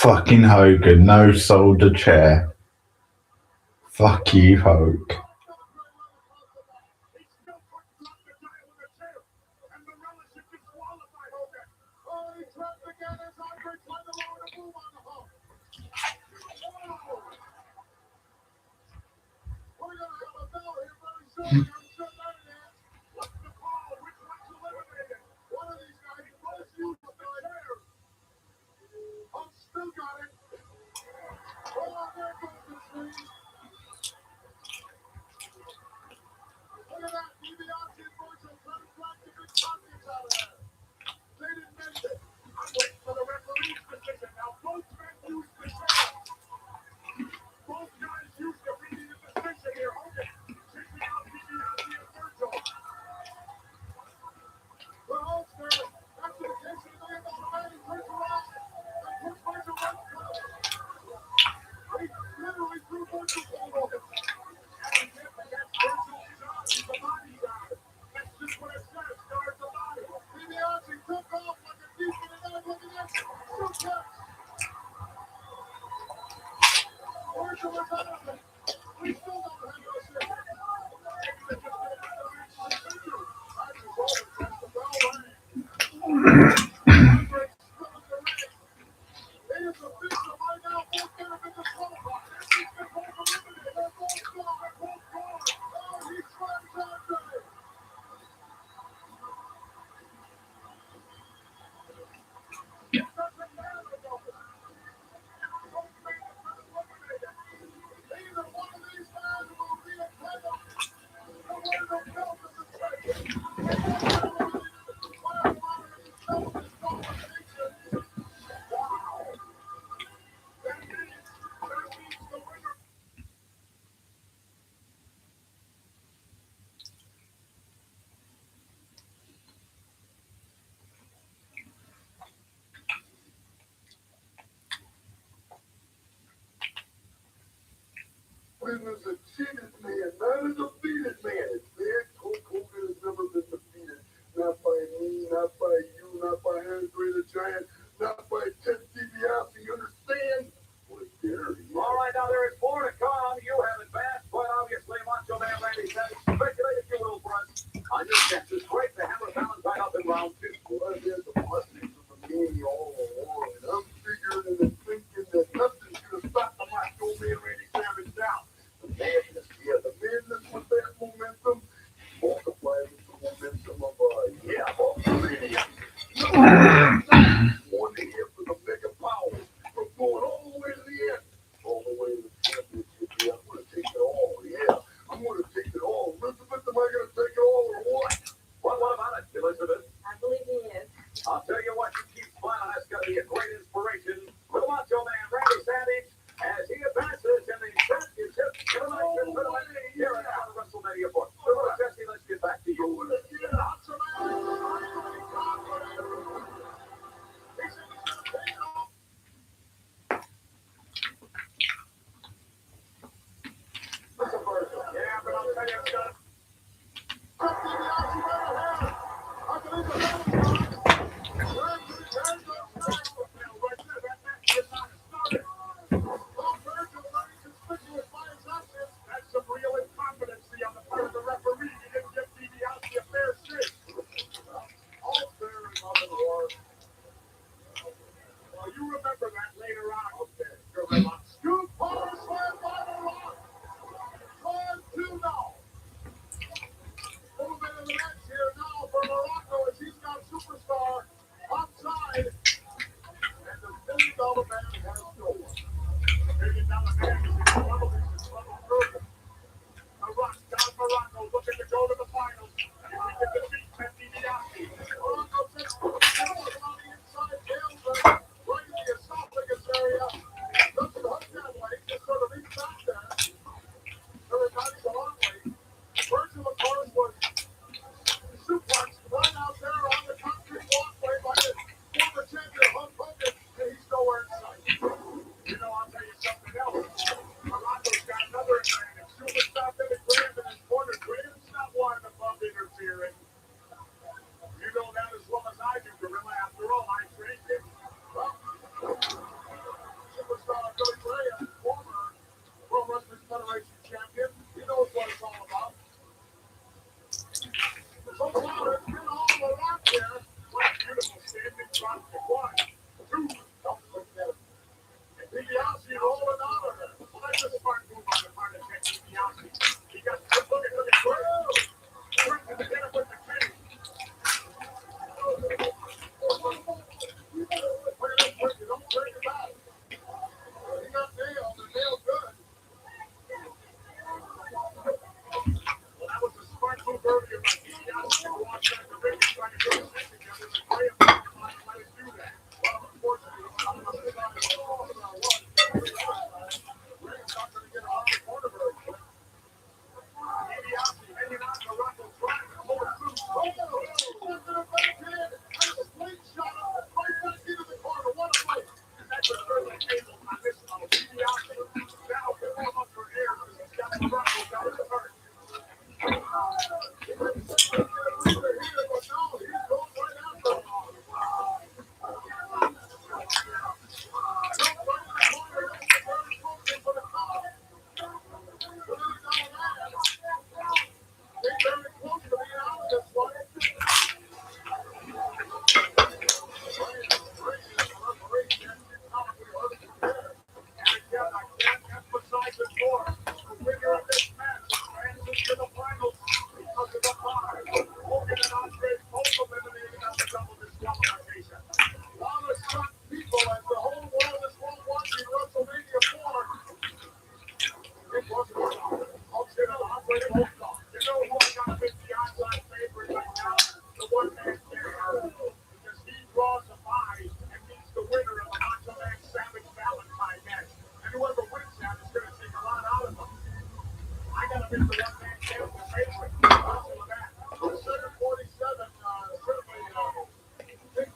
Fucking Hogan, no sold a chair. Fuck you, Hoke. as a cheated man, not a defeated man. It's man, Hulk Hogan has never been defeated. Not by me, not by you, not by Andre the Giant, not by Ted DiBiase. You understand? What a dare he is. All right, now there is more to come. You have advanced, but obviously Macho Man Randy said, speculate if you will for us on your chances. Great to Hammer Valentine up in round two. Well, I've had the blessings of the game all along, and I'm figuring and thinking that nothing's going to stop the Macho Man Randy Savage now. The madness, yeah, the madness with that momentum, multiplied with the momentum of, Wrestlemania. One to here for the mega power, from going all the way to the end, all the way to the championship. Yeah, I'm going to take it all, yeah. I'm going to take it all. Elizabeth, am I going to take it all or what? What about it, Elizabeth? I believe he is. I'll tell you what, you keep smiling. That's going to be a great inspiration for the Macho Man Randy Savage as he advances in the championship elimination tournament here at the WrestleMania 4. So, Jesse, let's get back to you. Yeah, but I'll tell you, Scott. That's some real incompetency on the part of the referee. He didn't give DiBiase a fair shake. All fair and love and war. Well, you remember that later on. Okay, Gorilla. Scoop power slam by the Rock. Hard to know. Moving in the next here now for Morocco as he's got Superstar outside. And the $1 million man has no one. The $1 million man is in trouble. He's in trouble further. The Rock, Don Morocco, looking to go to the finals. And he can defeat Ted DiBiase. Morocco takes the power on the inside tails right in the esophagus area. Doesn't hook that way, just sort of reach back there. Everybody's a long way. Virgil, of course, was suplex right out there on the concrete walkway by the former champion Hulk Hogan, and he's nowhere in sight. You know, I'll tell you something else. Morocco's got another advantage. Superstar Billy Graham in his corner. Graham's not one above interfering. You know that as well as I do, Gorilla. After all, I trained him. Well, Superstar Billy Graham, former Pro Wrestling Federation champion, he knows what it's all about. So far, it's been all the Rock there. What a beautiful standing drop kick. 1, 2, don't look at him. And DiBiase rolling out of it. Well, that's a smart move on the part of Ted DiBiase. He got look at Graham. Quick to get him with the kick. Look at this, quick. Don't break him out. He got nailed, and nailed good. Well, that was a smart move earlier by DiBiase to watch that the ring and trying to get his head together. And Graham didn't let him do that. Well, unfortunately, Graham's not going to get around the corner very quick. DiBiase hanging on to Morocco, trying to pull it through. Oh, look at the backhand. And a slingshot up right back into the corner. What a fight. And that's a third table on this one. DiBiase now can warm up for air because he's got Morocco down in the hurt. He didn't say he was going to lose it here, but no, he's going right after him. People as the whole world is watching WrestleMania 4. It wasn't wrong. I'll say that Andre won't talk. You know who I got to be the outside favorite right now? The one-man carrier. Because he draws a buy and beats the winner of the Macho Man Savage Valentine match. And whoever wins that is going to take a lot out of them. I got to be the one-man carrier favorite. Possible of that. 747, certainly, big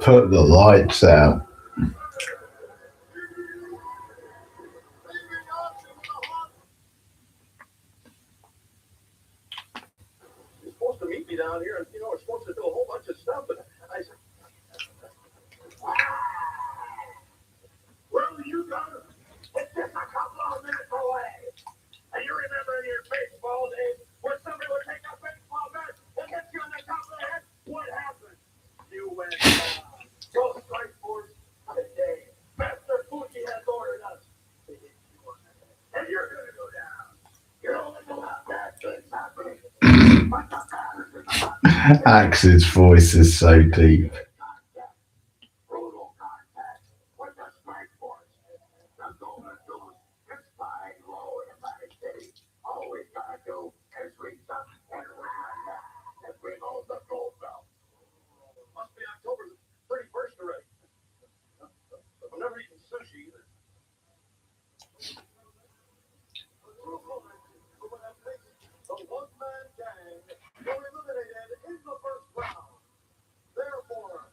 Put the lights out. You're supposed to meet me down here, and we're supposed to do a whole bunch of stuff, but I said, where were you going? It's just a couple of minutes away. And you remember in your baseball days where somebody would take a baseball bat and hit you on the top of the head? What happened? You went down. Go strike force today. Master Fuji has ordered us to hit you on the head. And you're going to go down. You're only going to have bad things happening. But the batters in the Axe's voice is so deep. brutal contact with the strike force. The golden goose is flying low in Atlantic City. All we gotta do is reach up and run and bring home the gold belt. Must be October 31st already. I'm never eating sushi either. The one-man gang were eliminated in the first round. Therefore,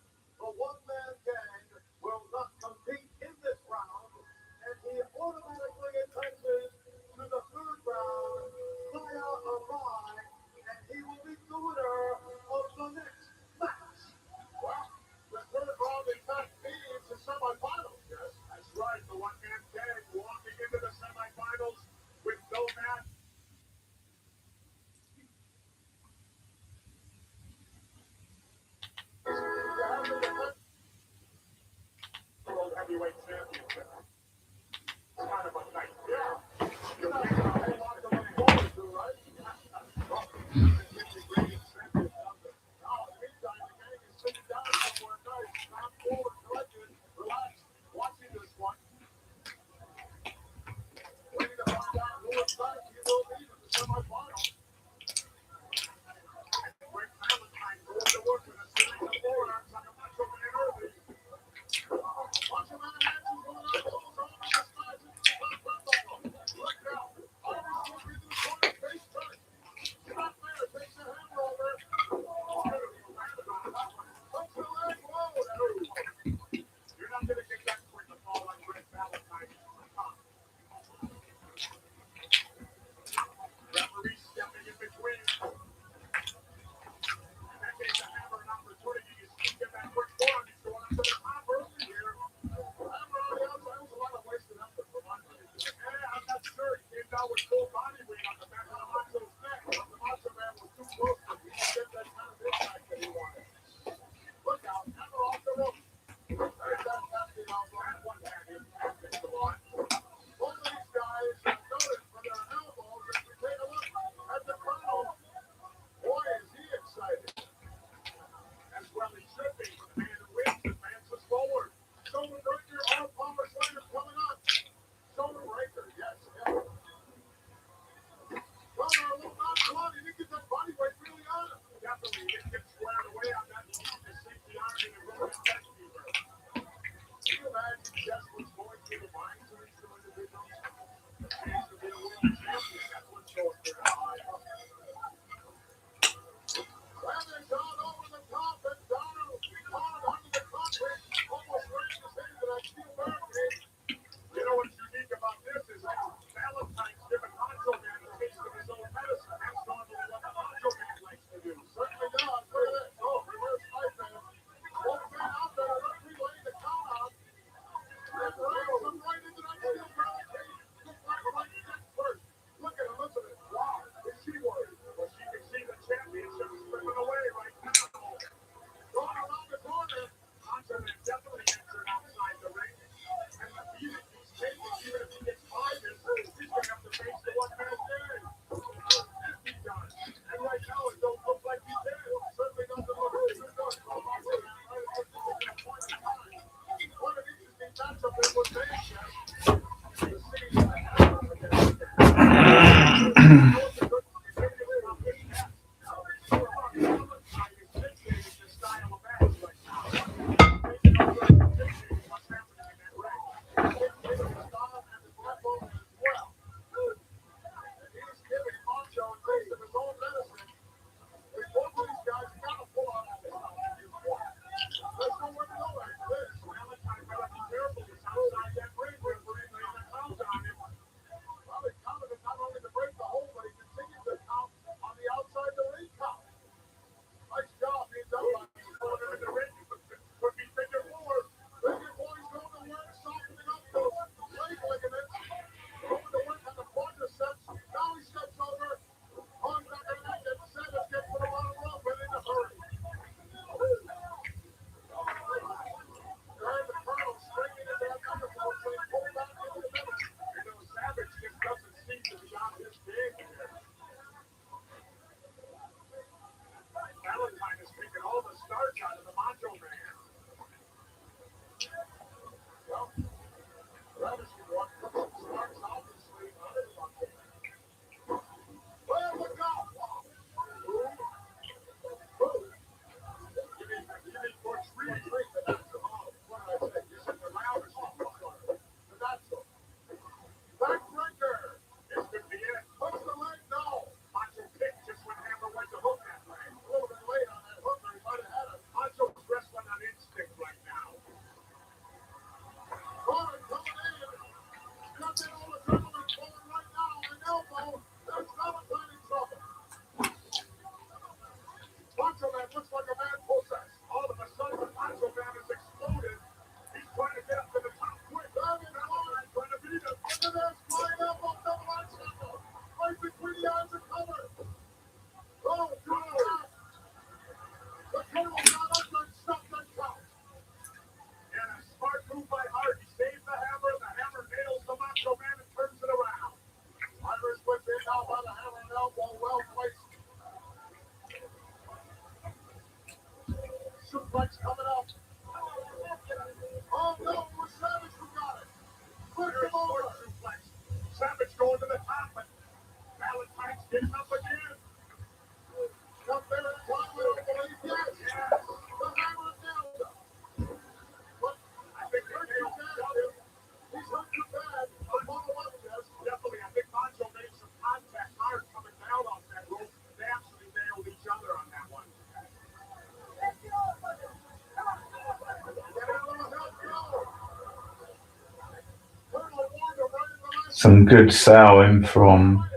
Some good selling from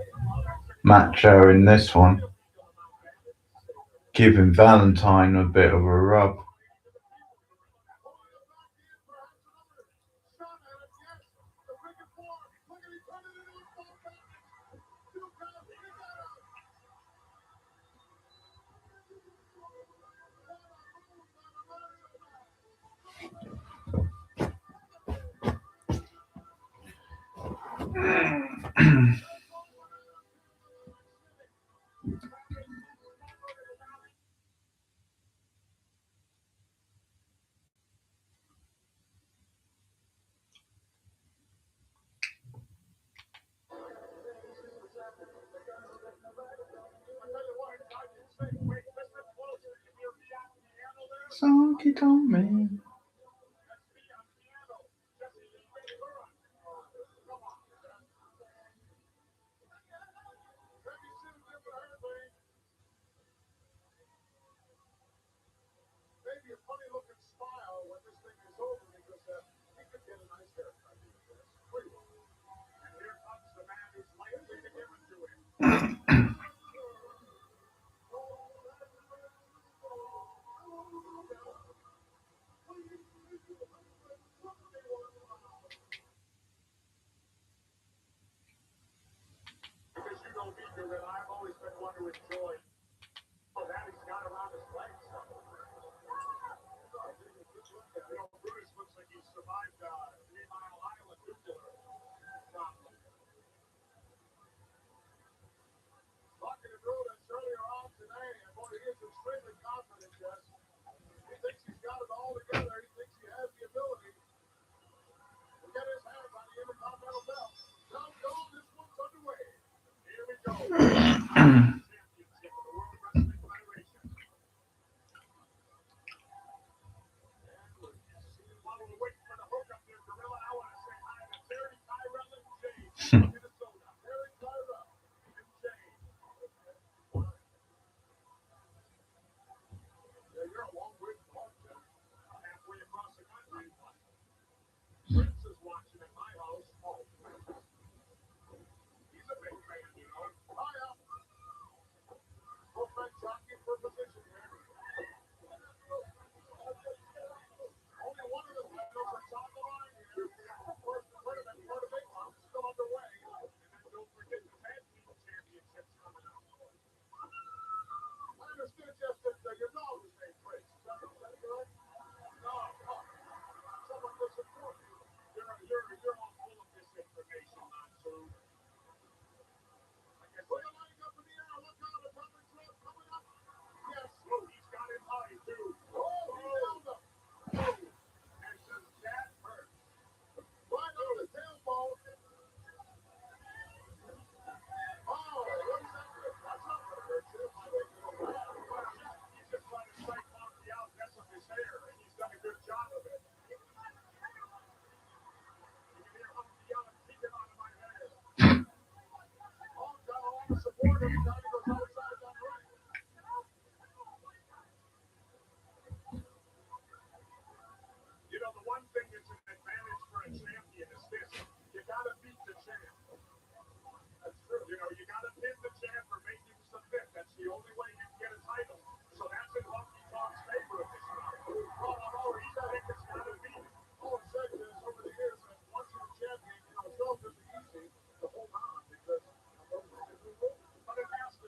Macho in this one, giving Valentine a bit of a rub. Sonky on me. Maybe a funny looking smile when this thing is over because he could get a nice haircut. Pretty well. And here comes the man who's likely to give it to him. Because you know me, that I've always been one to enjoy. Oh, that he's got around his legs. Brutus looks like he survived 3 Mile Island nuclear problem. Talking to Brutus earlier on today, and boy, he is extremely confident, Jess. He thinks he's got it all together. He thinks he has the ability to get his hands on the Intercontinental belt. Now, this one's underway. Here we go. Championship of the World Wrestling Federation. And we're seeing while we're waiting for the hookup there, Gorilla. I want to say hi to Terry, Tyrell, and James from Minnesota. Terry, Tyrell, and James. Yeah, you're a long way from home, Jeff. Halfway across the country. Prince is watching at my house. Oh, he's a big fan, you know. Hiya. Both men jockeying for position here. Only one of the titles that's on the line here. First tournament, part of it, still underway. And then don't forget the tag team championships coming up. I understood, Jeff, that your dog was named Prince. Is that correct? No. Someone misinformed you. You're all full of misinformation, not true. I guess we're lining up in the air. Look out, a coming drop coming up. Yes, he's got it high, too. Oh, he nailed him. And does that hurt? Right on the tailbone. Oh, what's that? That's not going to hurt you. I think it'll hurt. He's just trying to strike Monkey out, mess up his hair, and he's done a good job of it. You can hear Monkey yelling, keep him out of my hair. Hong's got a lot of support every time he goes outside that ring. You know, the one thing that's an advantage for a champion is this. You got to beat the champ. That's true. You know, you got to pin the champ or make him submit. That's the only way you can get a title. So that's in Honky Tonk's favor at this time. Oh, he's got it. It's got to beat him. All I'm saying is, over the years, once you're a champion, it's relatively easy to hold on because but it has to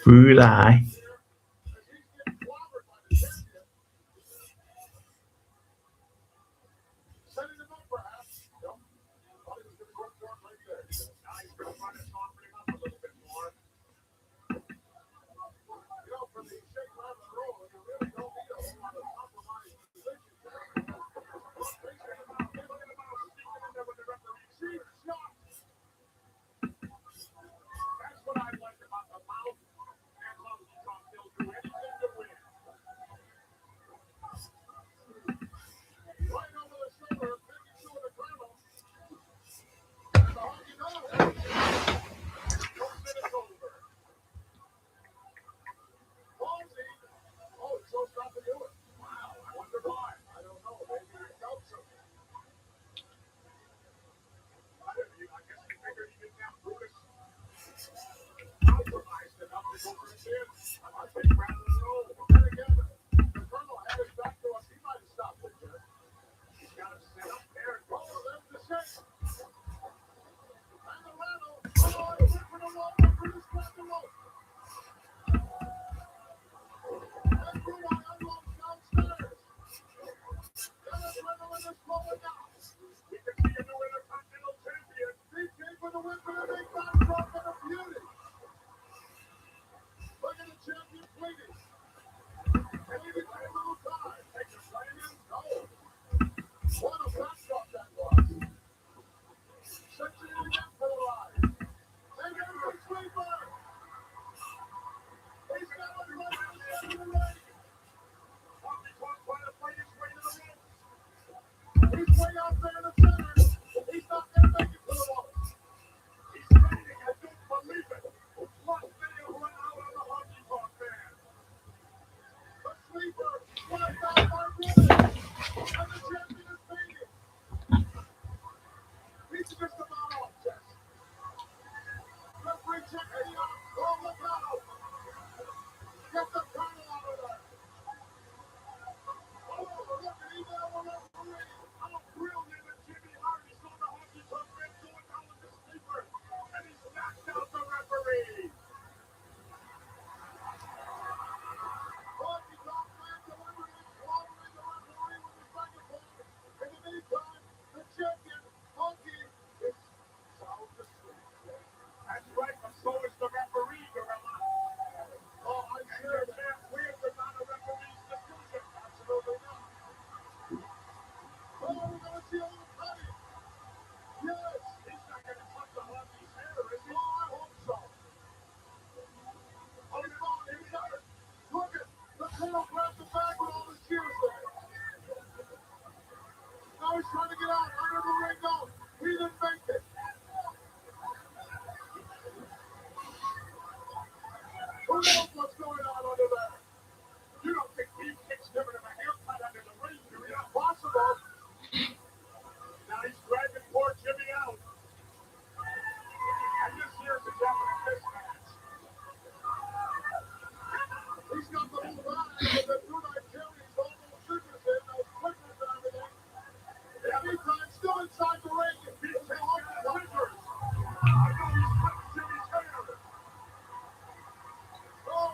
Brulai. as he's getting clobbered by the champion. Setting him up, perhaps. Nope. Thought he was going to go for it right there. Now he's going to try to soften him up a little bit more. You know, for the shake, grab, and roll, you really don't need a whole lot of compromised positions there. Look at him now. Look at him now. Sneaking in there with the referee. Cheap shot. That's what I like about the mouth. And Honky Tonk, they'll do anything to win. Right over the shoulder, making sure the colonel. And the honky tonk. Looks at it's over. Palsy. Oh, he chose not to do it. Wow, I wonder why. I don't know. Maybe he felt something. I guess he figured he didn't have Brutus compromised enough to go for his in. I think rather than roll. Then again, the colonel had his back to us. He might have stopped it there. He's got him set up there. Oh, there's the shake. And the rattle. Oh, he went for the wall. But Brutus grabbed the rope. And Brunei unlocks downstairs. The adrenaline is flowing now. We can see a new Intercontinental Champion. DK for the win for the big backdrop and a beauty. Look at the champion bleeding. And he didn't have a little time. Take your flaming. No. What a backdrop that was. Section it again for the ride. And here's the sweeper. He's got a run at the end of the ring. Honky Tonk trying to fight his way to the ropes. He's way out there in the center. He's not going to make it to the ropes. He's fighting. I don't believe it. What they have run out on the Honky Tonk man. The sleeper slides out by Brutus. And the champion is fading. He's just about off, Jess. Referee check Eddie out. Oh, look out. Get the colonel out of there. Oh, look at him now, the referee. How brilliant is Jimmy Hart. He saw the Honky Tonk man going down with the sleeper. And he knocked out the referee. Honky Tonk man deliberately slaughtering the referee with his microphone. In the meantime, the champion, Honky, is sound asleep. That's right, but so is the referee, Gorilla. Oh, I'm And sure you that. can't win without a referee's decision. Absolutely not. Oh, we're going to see a little cutting. Yes. He's not going to cut the Honky's hair, is he? Oh, I hope so. Oh, he's gone. He's got it. Look at the colonel grabbed the bag with all the cheers there. Now he's trying to get out under the ring. No, he didn't make it. Who knows what's going on under there? You don't think Beefcake's giving him a haircut under the ring, do you? Possible. Now he's dragging poor Jimmy out. And this here's a definite mismatch. He's got the little bag that Brunei carries all those scissors in, those clippers and everything. In the meantime, still inside the ring. Beefcake's Oh, got scissors. I know he's cutting Jimmy's hair. oh,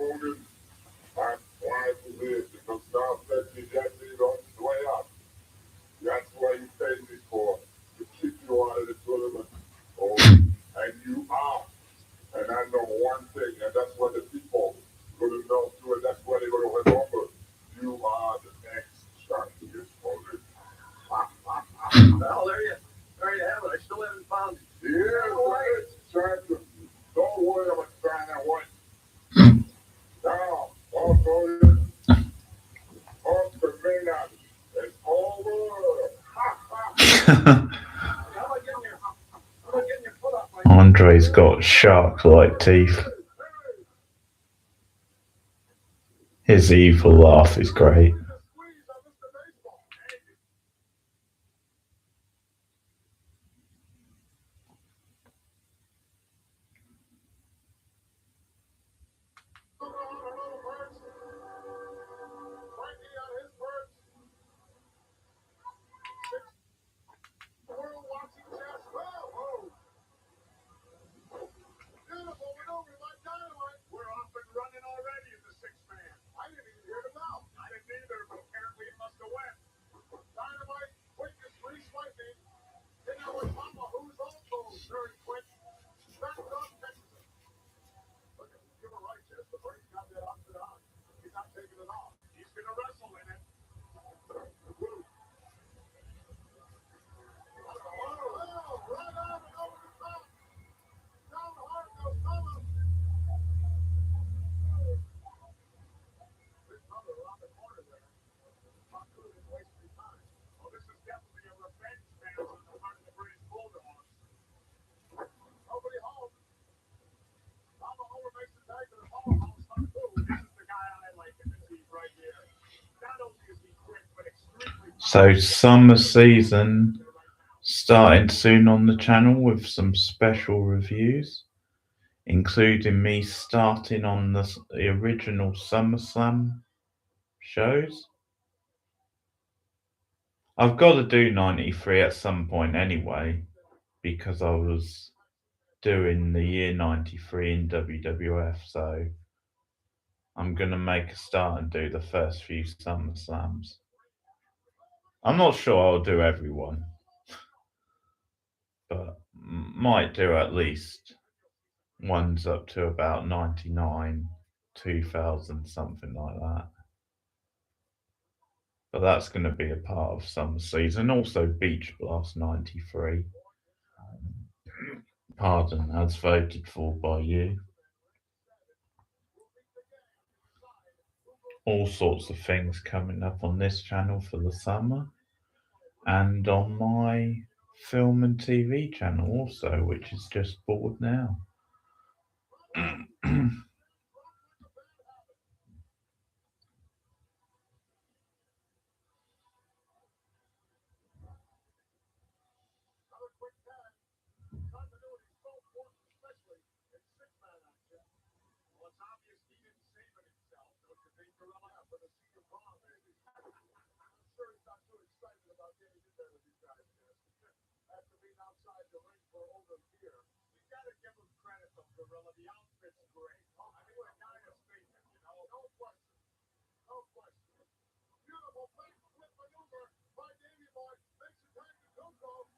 Hogan, I'm glad you did because now that you get me on the way up. That's why you paid me for to keep you out of the tournament. Oh, and you are. And I know one thing, and that's what the people gonna know too, and that's why they're gonna remember. You are the next champion, Hogan. Well, there you have it. I still haven't found it. Yeah, the next champion. Don't worry about trying that one. Now, also, off the main act. It's over. Ha ha. How about getting your foot off my Andre's got shark like teeth. His evil laugh is great. Squeeze on Mr. Baseball. Look on a little birds. Frankie on his birds. The world watching chess. Whoa, whoa. Beautiful maneuver by Dynamite. We're off and running already in the sixth man. I didn't even hear the bell. I didn't either, but apparently it must have went. Dynamite, quick as free swiping. Then there was Mama, who's also very quick. Back up Texas. Look, you were right, Jess. The brain's got that opposite on. He's not taking it off. He's going to wrestle in it. Woo. Oh, right on and over the top. Down hard goes Mama. Big Mother around the corner there. Not good and wasting time. Oh, this is definitely a revenge match on the part of the British Bulldogs. Nobody home. Mama over makes the tag to the powerhouse. Ooh, this is the guy I like in the team right here. Not only is he quick, but extremely So summer season starting soon on the channel with some special reviews, including me starting on the original SummerSlam shows. I've got to do 93 at some point anyway, because I was doing the year 93 in WWF, so I'm going to make a start and do the first few SummerSlams. I'm not sure I'll do everyone, but might do at least ones up to about 99, 2000, something like that. But that's going to be a part of summer season. Also, Beach Blast 93. Pardon, as voted for by you. All sorts of things coming up on this channel for the summer. And on my film and TV channel also, which is just board now. Another quick tag. Continuity is so important, especially in six-man action. Well, it's obvious he didn't save it himself. Don't you think, Gorilla? For the Sea of Braun, maybe. I'm sure he's not too excited about getting in there with these guys, Jess. After being outside the ring for over a year. You got to give him credit, though, Gorilla. The outfit's great. I mean, what kind of statement, you know? No question. No question. Beautiful fake flip maneuver by Davey Boy. Makes it time to Coco.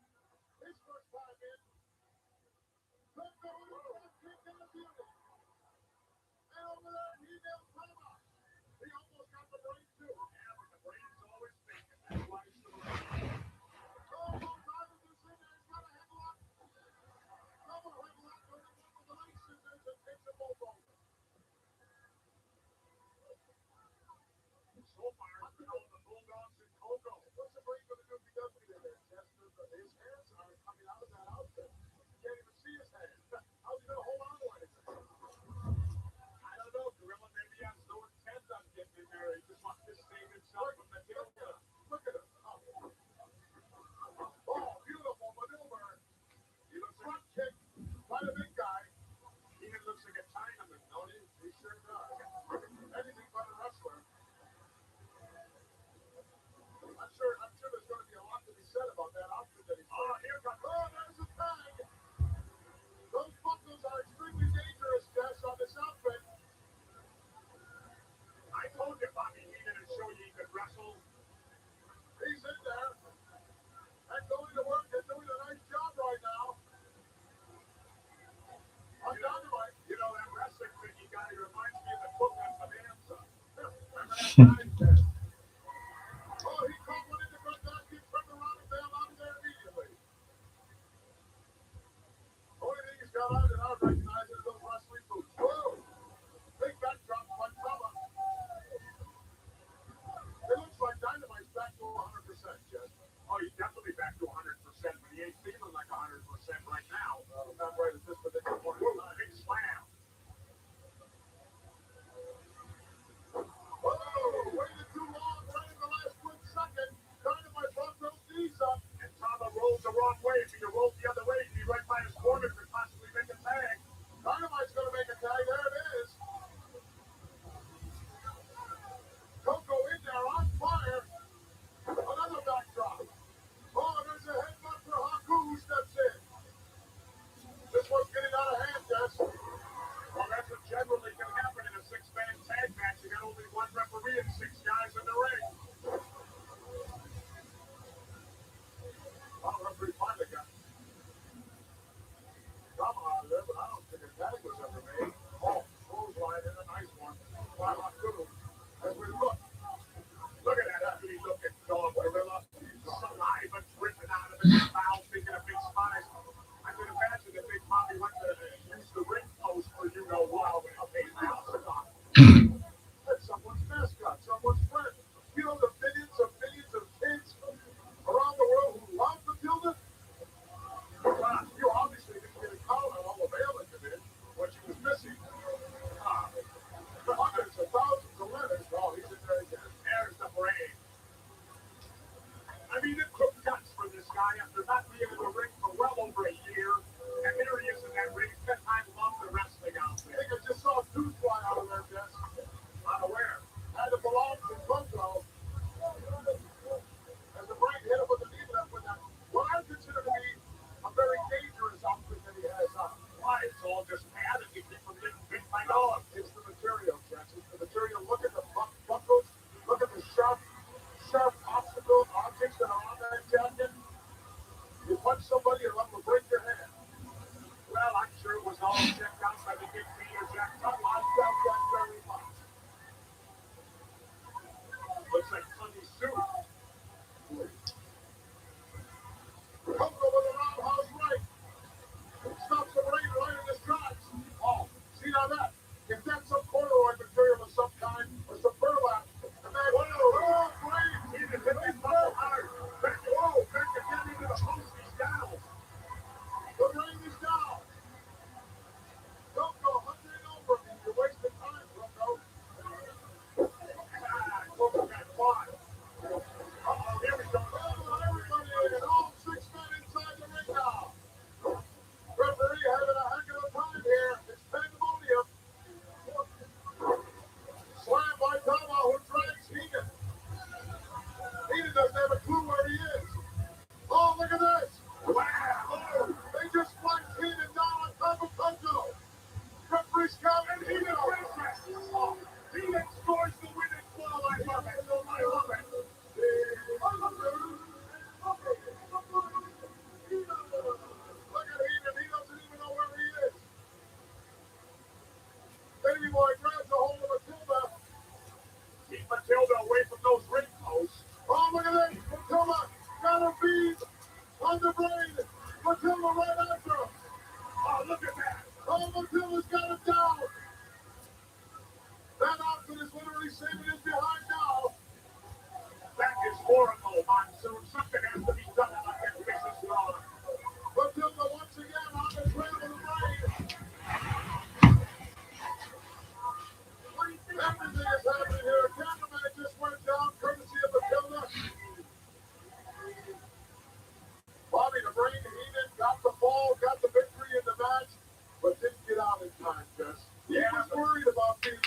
His first time in. Coco with a drop kick and a beauty. And over there, he nails Mama. He almost got the brain, too. Yeah, but the brain's always thinking. That's why he's still alive. Oh, Robert is in there. He's got a headlock. Double headlock with the leg scissors and takes them both over. So far, it's been all the Bulldogs and Coco. What's the brain going to do if he doesn't get there? His hands are coming out of that outfit. You can't even see his hands. How's he going Oh, he caught one in the front back, he turned around and bailed out of there immediately. Only thing he's got on that I recognize is those wrestling boots. Whoa! Big backdrop by Tama. It looks like Dynamite's back to 100%, Jess. Oh, he's definitely back to 100%, but he ain't feeling like 100% right now. Not right at this particular point. Whoa, big slam. Whoa! Waited too long, right in the last quick second. Dynamite bumped those knees up. And Tama rolls the wrong way. If he rolled the other way, he'd be right by his corner to possibly make a tag. Dynamite's going to make a tag. There it is. Coco in there on fire. Another backdrop. Oh, there's a headbutt for Haku who steps in. This one's getting out of hand, Jess. Well, that's what generally can happen in a six-man tag match. You got only one referee and six guys in the ring. Oh, referee finally got Tama out of there, but I don't think a tag was ever made. Oh, clothesline in a nice one. By Haku. As we look. Look at that ugly looking dog gorilla. Saliva dripping out of his mouth. Speaking of big spies, I could imagine that Big Bobby went to use the ring post for you know what with a big mouth cigar. That's someone's mascot, someone's friend. You know the millions of kids around the world who love Matilda? Well, you obviously didn't get a count on all the mail that came in when she was missing. Hundreds of thousands of letters. Oh, he's in there again. There's the brain. I mean, it took guts for this guy after not being in the ring for well over a year. And here he is in that ring. I love the wrestling out I there. think I just saw a tooth fly out of there, Jess. Unaware. Had to belong to Coco. As the brain hit him with the knee left with that, what I consider to be a very dangerous outfit that he has on. Why? It's all just padded to keep from getting bit by dogs. It's the material, Jess. It's the material. Look at the buckles. Look at the sharp obstacle objects that are on that jacket. You punch somebody and let them break your hand. Well, I'm sure it was all checked out by the big Peter Jack. I doubt that very much. Looks like Sunny Sue. Coco with a roundhouse right. Stops the rain right in his tracks. Oh, see now that? If that's some corduroy material of some kind or some burlap, and then oh, brain! He just hit me so hard. Back again into the post. He's down. The rain is down. Coco hunting over me. You're wasting time, Coco. Coco got caught. Uh-oh, here we go. Oh, everybody in. All 6 men inside the ring now. Referee having a heck of a time here. It's pandemonium. Slam by Tama, who drags Heenan. Heenan doesn't have a clue where he is. Oh, look at this. Wow. They just flanked Heenan down on top of Coco. Referee's count and Heenan wins it. Oh, Phoenix scores the winning goal. I love it. I love it. Look at Heenan. He doesn't even know where he is. Baby boy grabs a hold of Matilda. Keep Matilda away from those ring posts. Oh, look at this. Matilda got her bead on the brain. Matilda right after him. Oh, look at that. Oh, Matilda's got him down. That outfit is literally saving his behind now. That is horrible, Monsoon. Something has to be done about that vicious dog. Matilda once again on the trail of the brain. Everything is happening here. Cameraman just went down courtesy of Matilda. Bobby the Brain Heenan got the ball, got the victory in the match, but didn't get out in time, Jess. He was worried about being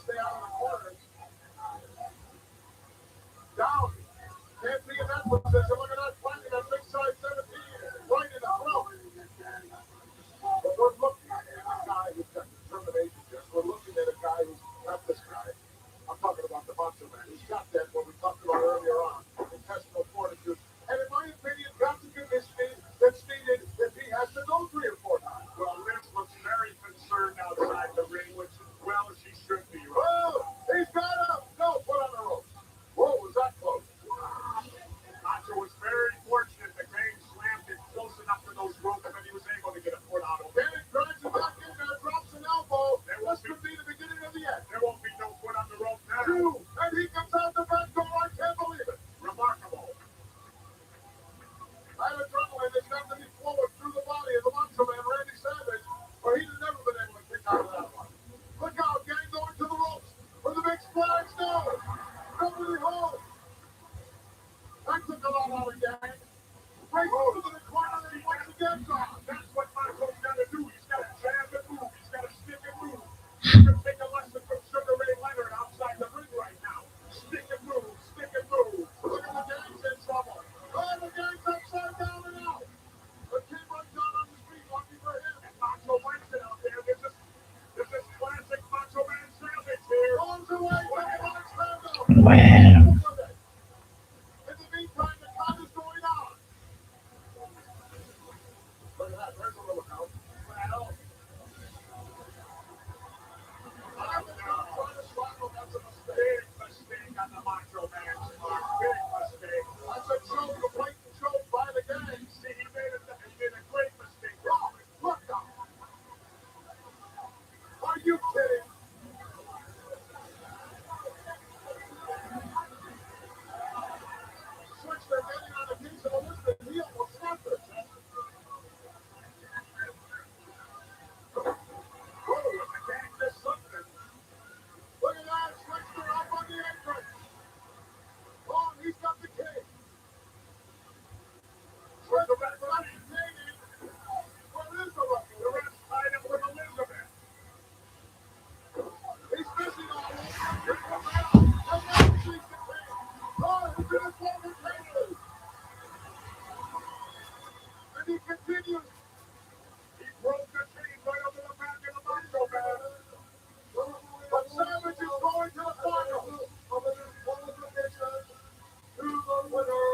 stay out of the corners. Down. Can't be in that position. Look at that, finding that big size 17 right in the throat. But we're looking at a guy who's got determination. Just we're looking at a guy who's not this guy. I'm talking about the Macho Man. He's got that what we talked about earlier on, intestinal fortitude. And in my opinion, got to give his speed that's needed if he has to go 3 or 4 times. Well, Liz looks very concerned outside the ring, which, well, she should be, right? Oh, he's got him. No, put on the ropes. Whoa, was that close? Nacho was very fortunate that Kane slammed it close enough to those ropes that he was able to get a foot out of it. Kane drives it back in there, drops an elbow. This could be the beginning of the end. There won't be no foot on the rope now. 2, and he comes out the back door. I can't believe it. Remarkable. That adrenaline has got to be flowing through the body of the Macho Man, Randy Savage, or he'd have never been able to kick out of that one. Look out, gang, going to the ropes for the big splash. No, nobody home. That took a lot out of gang. Right over to the corner, and once again, gone. That's what Nacho's got to do. He's got to jab and move. He's got to stick and move. You can take a lesson from Sugar Ray Leonard outside the ring right now. Stick and move. Stick and move. Look at the gang's in trouble. Oh, the gang's upside down and out. The kid runs out on his feet, lucky for him. And Nacho likes it out there. This is classic Macho Man Savage here. Pulls away, look at that stand up. Wham! In the meantime, the count is going on. Look at that, there's a little count. Well, I'm trying to swap him, that's a mistake. Big mistake on the Macho Man's part. Big mistake. That's a choke, a blatant choke by the gang. See, he made a great mistake. Oh, look out. Are you kidding? Switch, they're getting on a piece of Elizabeth. He almost snapped her. Oh, the gang missed something. Look at that, Switch, they're up on the apron. Oh, he's got the king. Switch, the rest of the king. Where is the rest? The rest tied up with Elizabeth. He's missing all of them. Here comes out. And now he sees the king. Oh, he's in his former family. And he continues. He broke the chain right over the back of the Macho Man. But Savage is going to the final. Of the qualification to the winner.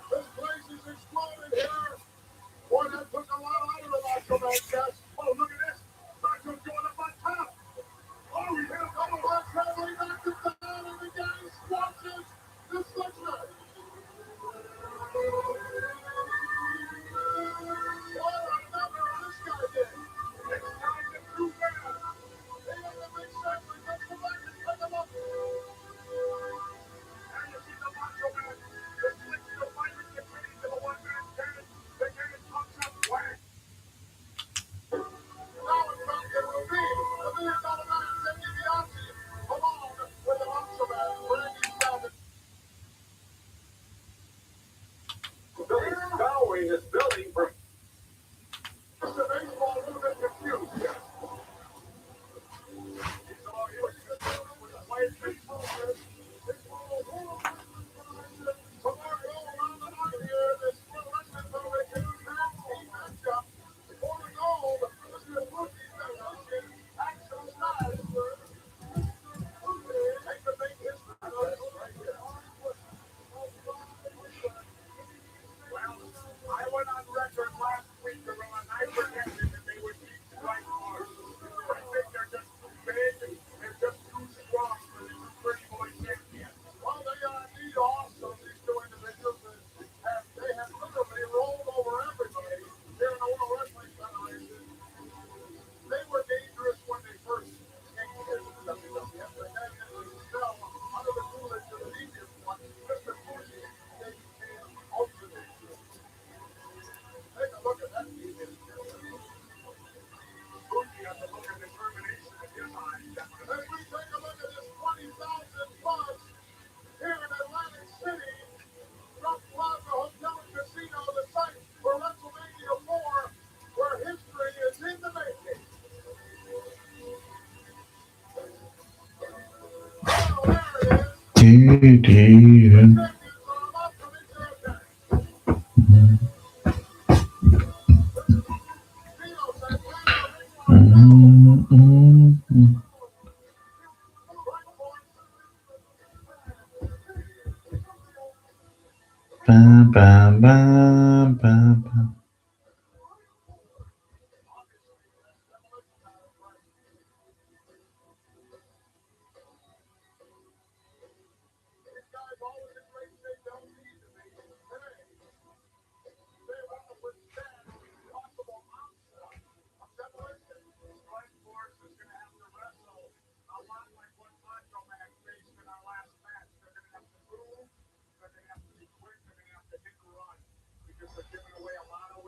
This place is exploding here. Boy, that took a lot out of the Macho Man chest. Oh, look at this. Nacho's going up on top. Oh, he hit a Double leg traveling back to down, and the gang squashes the Switchman. What a number this guy did. It's time to do that. He had the big circle. He gets the leg and pick him up. And you see the Macho Man. The switch to fight with the chain to the one-man stand. The gang comes up whack. Now it's back to the lead. The million-dollar man, Sammy Bianchi, along with the Macho Man, Randy Savage. Billy Scowing is building for Mr. Baseball a little bit confused here. He's all yours. With the white baseball. Some more gold on the line here. This Pro Wrestling Federation tag team matchup for the gold. This is Rookie Federation Action Stars. Take the big history notice right here. Well, I went on record Lady. Bam, bam, bam, bam, bam. These guys always in great shape, don't need to be. Today, they want to withstand the possible onslaught of demolition. Strike Force is going to have to wrestle a lot like what Macho Man faced in our last match. They're going to have to move. They're going to have to be quick. They're going to have to hit and run because they're giving away a lot of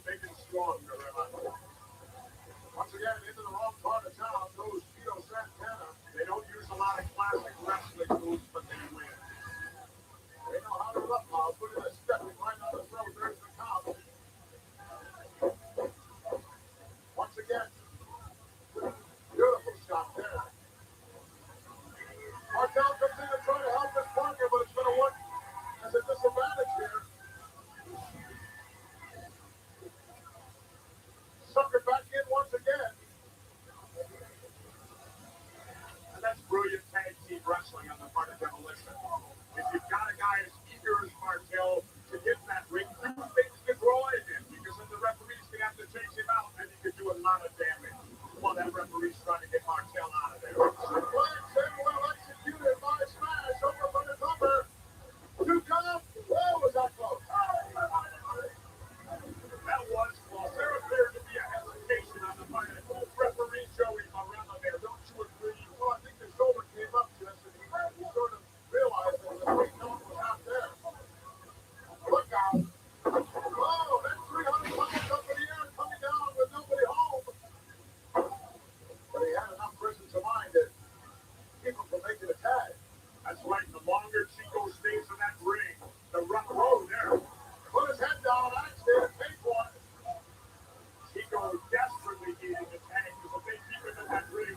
making strong, Gorilla. Once again, into the wrong part of town goes Tito Santana. They don't use a lot of classic wrestling moves, but they win. They know how to roughhouse. Look at this stepping right on the throat. There's the count. Once again, beautiful shot there. Martel comes in to try to help his partner, but it's going to work as a disadvantage here. Sucker back in once again. And that's brilliant tag team wrestling on the part of Demolition. If you've got a guy as eager as Martel to get in that ring, do things to draw him in, because then the referee's going to have to chase him out, and he could do a lot of damage while that referee's trying to get Martel out of there. Suplex and well executed by Smash over for the cover. 2 count. Oh, was that close? That was close. There appeared to be a hesitation on the part of referee Joey Morella there. Don't you agree? Well, I think the shoulder came up just and he sort of realized that the free count was not there. Look out. Oh, that 300 pounds up in the air coming down with nobody home. But he had enough presence of mind to keep him from making a tag. That's right. The longer Chico stays in that ring, the rough road there. Put his head down, actually, and take one. Chico desperately needing the tag because if they keep him in that ring,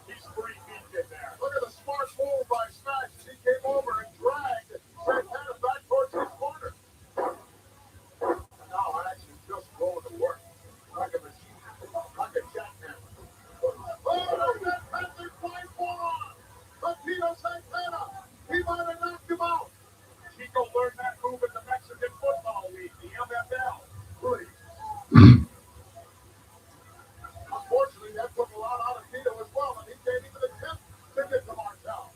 he's 3 feet in there. Look at the smart move by Smash as he came over and dragged Santana back towards his corner. Now actually just going to work like a machine, like a jackhammer. Oh, that Panther flying forearm from Tito Santana. He might have knocked him out. Chico learned that move in the Mexican Football League, the MFL. Please. Unfortunately, that took a lot out of Tito as well, and he can't even attempt to get to Martel.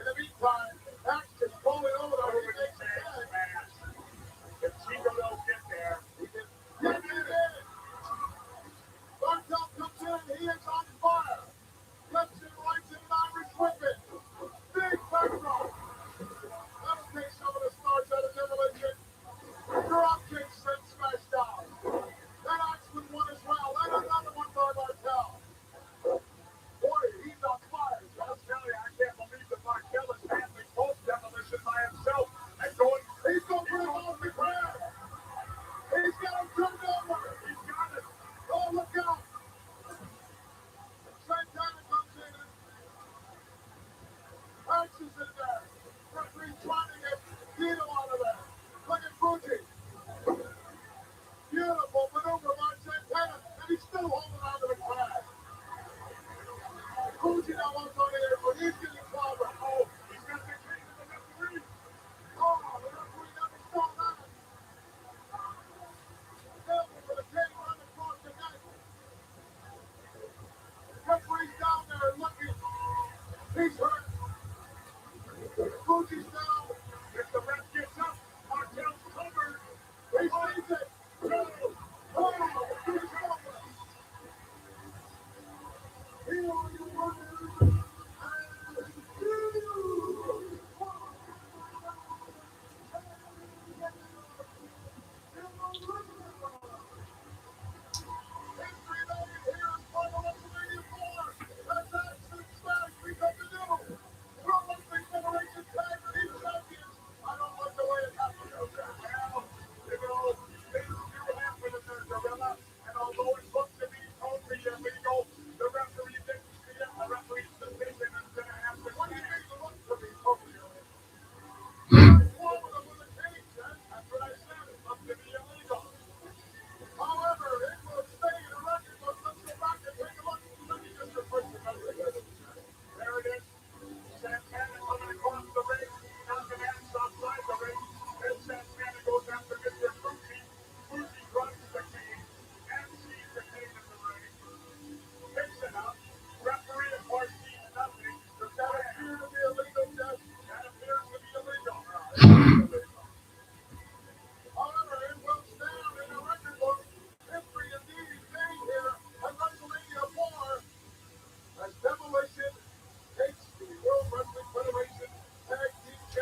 In the meantime, Axe is rolling over. He makes a smash. If Chico don't get there, he can get it in. Martel comes in. He is on fire. Left and right in an Irish whippet. Big backdrop. That'll take some of the stars out of Demolition. Drop kick sent Smash down. That Axe with one as well. And another one by Martel. Boy, he's on fire. I'll tell you, I can't believe that Martel is handling both Demolition by himself. And he's going to put him off the ground. He's got him turned over. He's got it. Oh, look out. Santana comes in and Axe is in there. Referee's trying to get Tito out of there. Look at Fuji. Beautiful maneuver by Santana, and he's still holding on to the crowd. Fuji now wants on the air, but he's getting clobbered. Oh, he's got the chain of the referee. Oh, the referee never saw that. Delvin with a chain run across the neck. Referee's down there looking. He's hurt. Fuji's down. If the ref gets up, Martel's covered. He sees it. Oh, he's over. Here are your winners.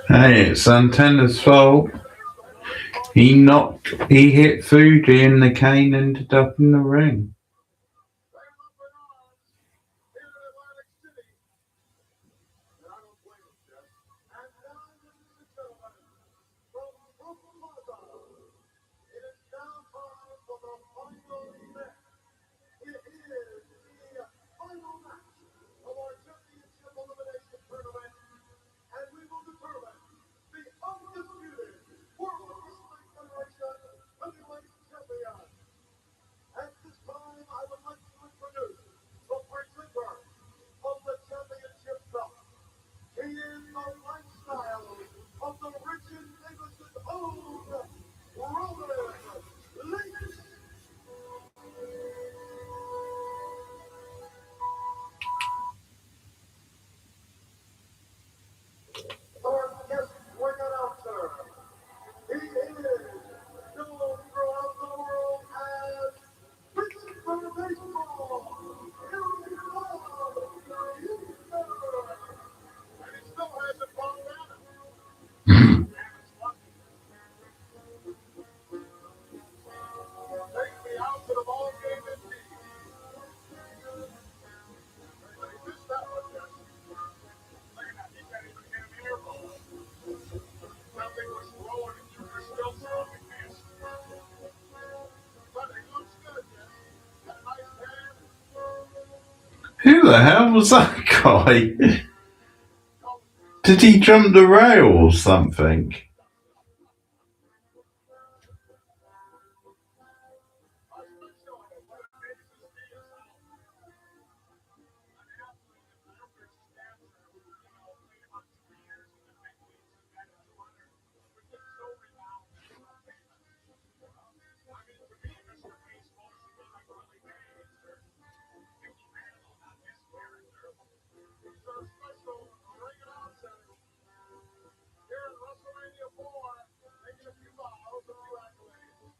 Hey, it's Santana's fault. He hit Fuji and the cane ended up in the ring. They're up in arms here in Atlantic City. And I don't blame them, Jeff. And now, ladies and gentlemen, from Brooklyn, it is now time for the final event. It is the final match of our championship elimination tournament, and we will determine the undisputed World Wrestling Federation Heavyweight Champion. At this time, I would like to introduce the presenter of the championship belt. He is the lifestyle of the rich and famous' own Roman Reigns. Our guest ring announcer. He is known throughout the world as Mr. Baseball. Here we go, Houston. And he still hasn't gone down. Take me out to the ball game indeed. They missed that one, Jess. Look at that. He can't even get an air ball. Nothing was throwing and you were still throwing this. But he looks good, Jess. Got a nice hand. Who the hell was that guy? Did he jump the rail or something? Here in Wrestlemania 4, making a few bows, a few accolades.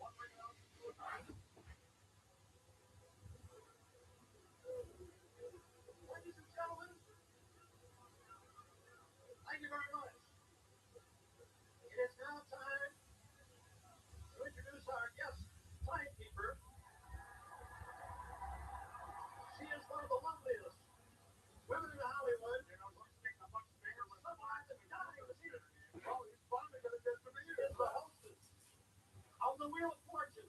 One ring announcer to another. Ladies and gentlemen, thank you very much. It is now time to introduce our guest timekeeper. She is one of the loveliest women in Hollywood. You know, she's getting a much bigger one. Someone at the beginning of the season. Oh, he's finally going to get to me. It's the hostess of the Wheel of Fortune.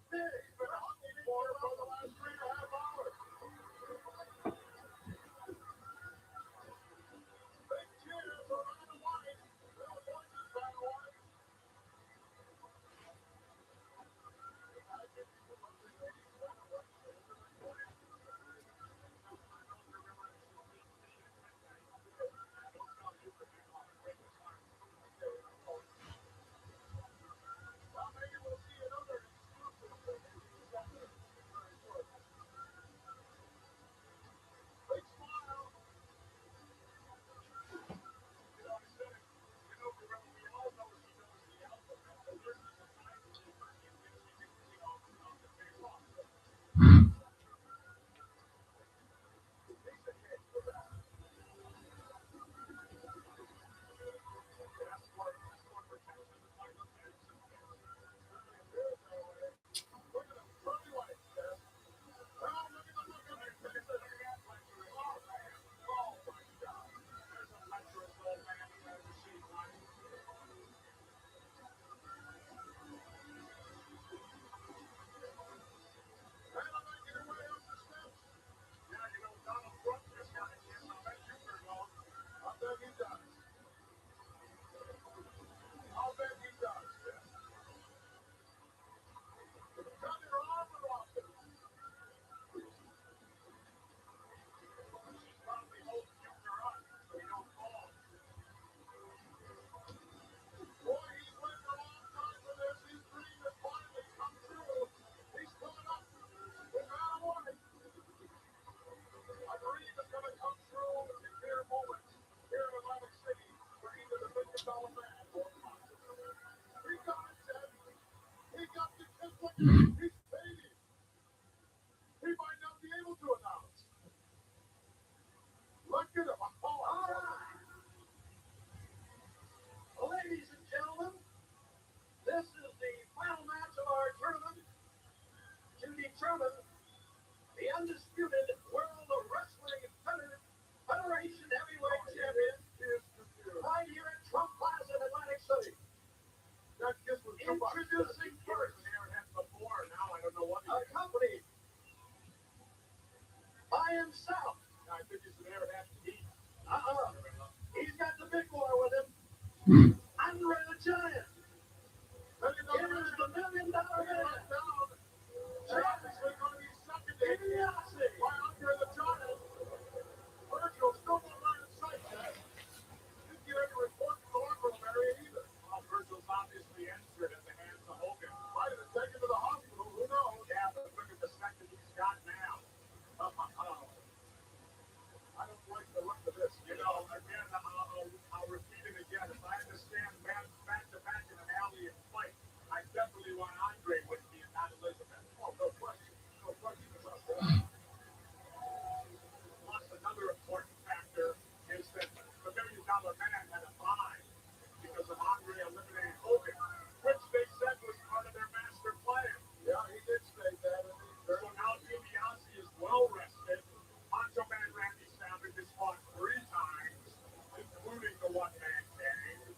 Big, been hunting for her for the last 3.5 hours. Big cheers around the wife. Wheel of Fortune's by the wife. Well, maybe we'll see another exclusive. Big smile. You know, I said it. You know, we all know she knows the alphabet. And this is a timekeeper. You know, the big boss. He's a hit for that. That's what protects him. Look at him. Trophy wife, Jess. Oh, look at the look on his face. Oh, man. Oh, my God. There's a lecherous old man who has a sheet on him. And I'm making her way up the steps. Yeah, you know, Donald Trump just got a kiss. I'll bet you could go. I'll bet he does. I'll bet he does, Jess. Cut your arm around him. She's probably holding you her up so you don't fall. Boy, he's waited a long time for this. His dream has finally come true. He's coming up. No matter what. A dream is going to come true in mere moments here in Atlantic City for either the $1 million man or possibly. He got it, Ted. He got the kiss like he's fading. He might not be able to announce. Look at him. Oh, all right. Andre the Giant. Then he goes to the $1 million man down. And obviously going to be second to DiBiase by Andre the Giant. Virgil still not line of sight, Chad. Didn't get any report from the locker room area either. Well, Virgil's obviously injured at the hands of Hogan. Might have been taken to the hospital. Who knows? Yeah, but look at the second he's got now. I don't like the look of this. You know, again, I'll repeat it again. If I understand man back to back in an alley and fight, I definitely want Andre with me and not Elizabeth. Oh, no question. No question about that. Plus, another important factor is that the $1 million man had a bye because of Andre eliminating Hogan, which they said was part of their master plan. Yeah, he did state that. So now DiBiase is well rested. Macho Man Randy Savage has fought 3 times, including the one-man gang.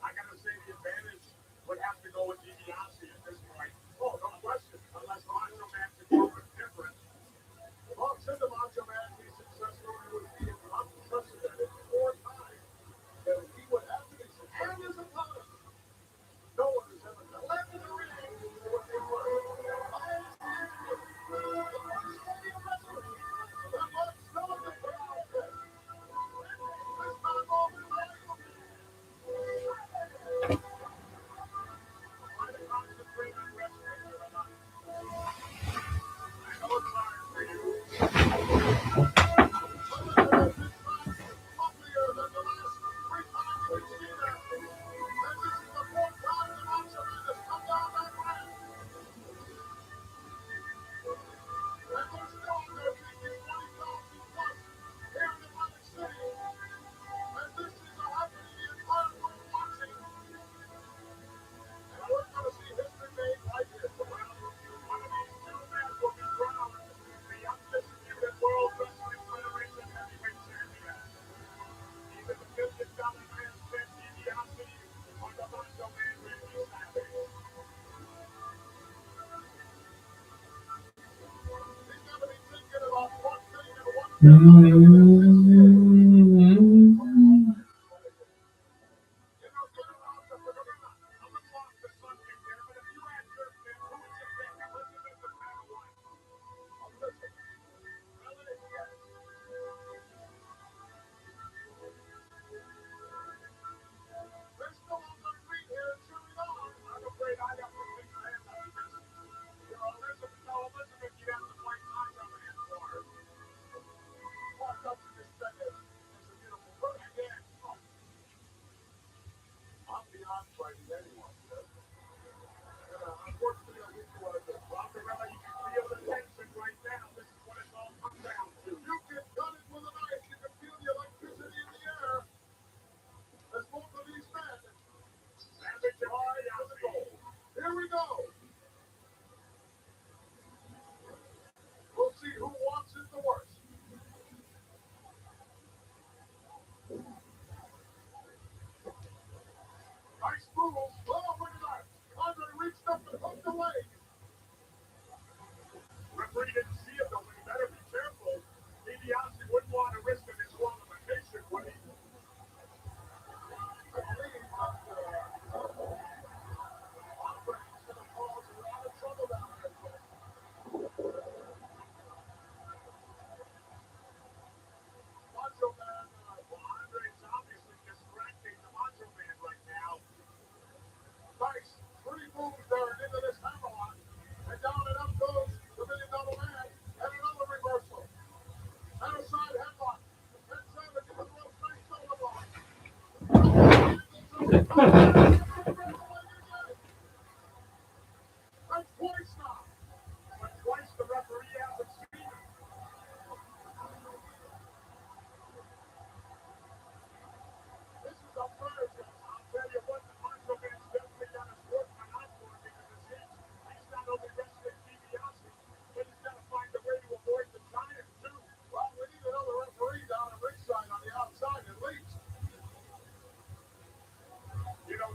I gotta say the advantage would have to go with DiBiase at this point. Oh, no question. Unless Macho Man can do it different. Well, should the Macho Man be successful, he would be unprecedented 4 times. And he would have to be successful. And his opponent. No one has ever done. Left in the ring. What they were. Referee didn't see it, though, but he better be careful. DiBiase wouldn't want to risk a disqualification, would he? Andre's obviously distracting the Macho Man right now. Nice. 3 moves there into this hammerlock. And down and up goes the $1 million man. And another reversal. And a side headlock. And Savage in the ropes. Nice shoulder block. That's twice now. But twice the referee hasn't seen him. This is a fire test. I'll tell you what, the Macho Man's definitely got his work cut out for him because of his age. He's not only wrestling DiBiase, but he's got to find a way to avoid the Giant, too. Well, we need another referee down at ringside on the outside at least. You know,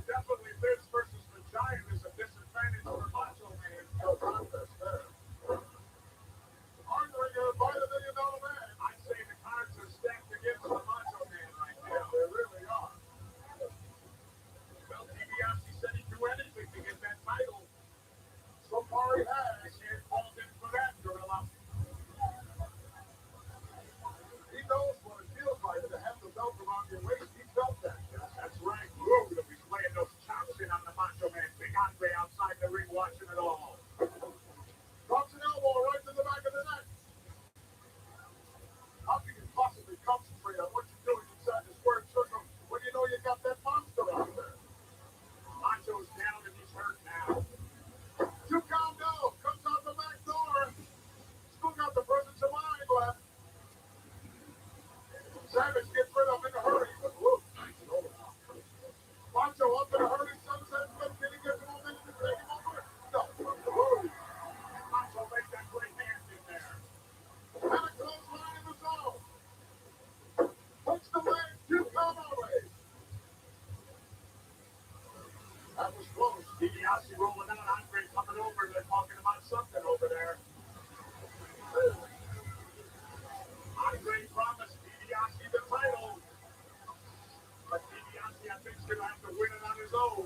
He's going to have to win it on his own.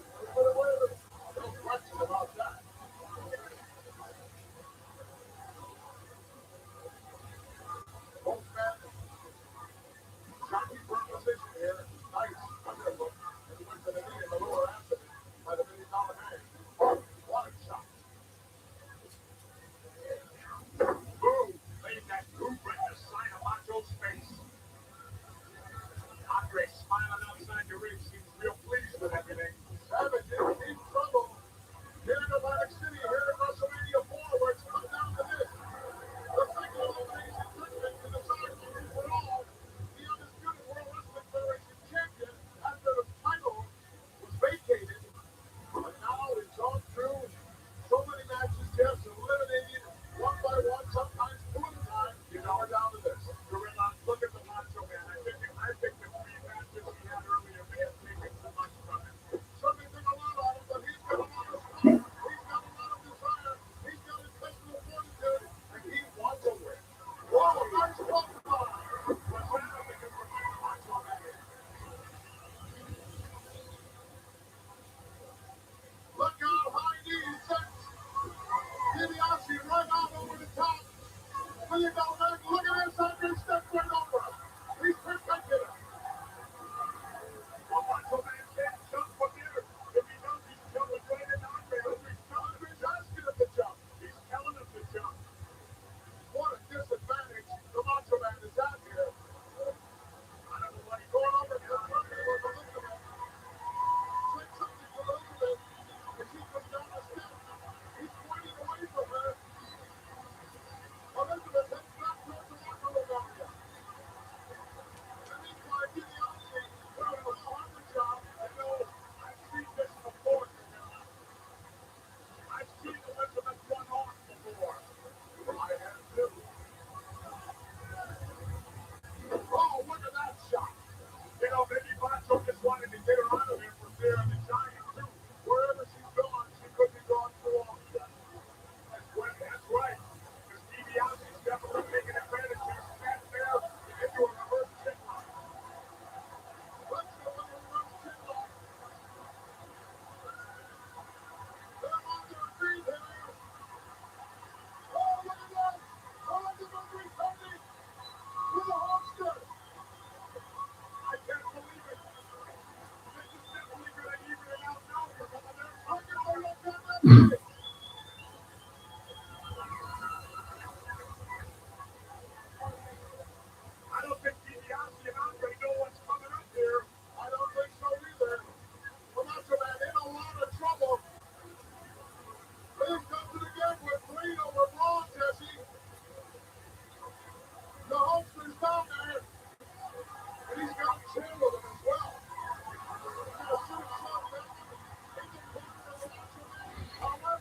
No question about that. Both men, shocking proposition here. Nice underhook. And he went to the knee in the lower abdomen by the $1 million man. What a shot. Boom. Laid that boot right in the side of Macho's face. Andre smiling outside the ring, seems real pleased with everything. Savage in deep trouble. Here in Atlantic City, here in WrestleMania 4, where it's come down to this. The single elimination tournament to decide once and for all the undisputed World Wrestling Federation champion after the title was vacated. But now it's on through so many matches, just eliminated one by one, sometimes two at a time. You know, we're down to this. Gorilla, look at the Macho Man. I think the 3 matches he had earlier may have taken too much from him. Certainly took a lot out of him, but he's got a lot of stuff. He's got a lot of desire. He's got his personal fortitude, and he wants to win. Whoa, nice bump by. What's happening from Macho Man? Look out, high knee sets. DiBiase right out over the top. $1 million man, look at this, Andre steps right over. He's protected him. Well, Macho Man can't jump from here. If he does, he's jumping right in Andre. Andre's asking him to jump. He's telling him to jump. What a disadvantage the Macho Man is at here. I don't know what he's going over to. Elizabeth. Say something to Elizabeth. As she comes down the steps, he's pointing away from her. Elizabeth heads back towards the locker room area. In the meantime, DiBiase doing a hard job. I know I've seen this before. I've seen Elizabeth run off before. I have too. Oh, look at that shot. You know, maybe Macho just wanted to get her out of there from there in the Giant, too. Wherever she's gone, she could be gone for long. That's right. Because DiBiase's definitely taking advantage here. Stand there into a reverse chin lock. Let's go with a reverse chin lock. They're on their feet here. Oh, look at that. Oh, look at Andre Tony with a holster. I can't believe it. This is definitely going to even it out now for some of their target. Oh, look at that. I don't think DiBiase and Andre know what's coming up here. I don't think so either. Well, Macho Man in a lot of trouble. Here comes it again with Green over Braun, Jesse. The holster's down there. And he's got Chin with him as well. He's going to shoot some down in the corner of the Macho Man. However,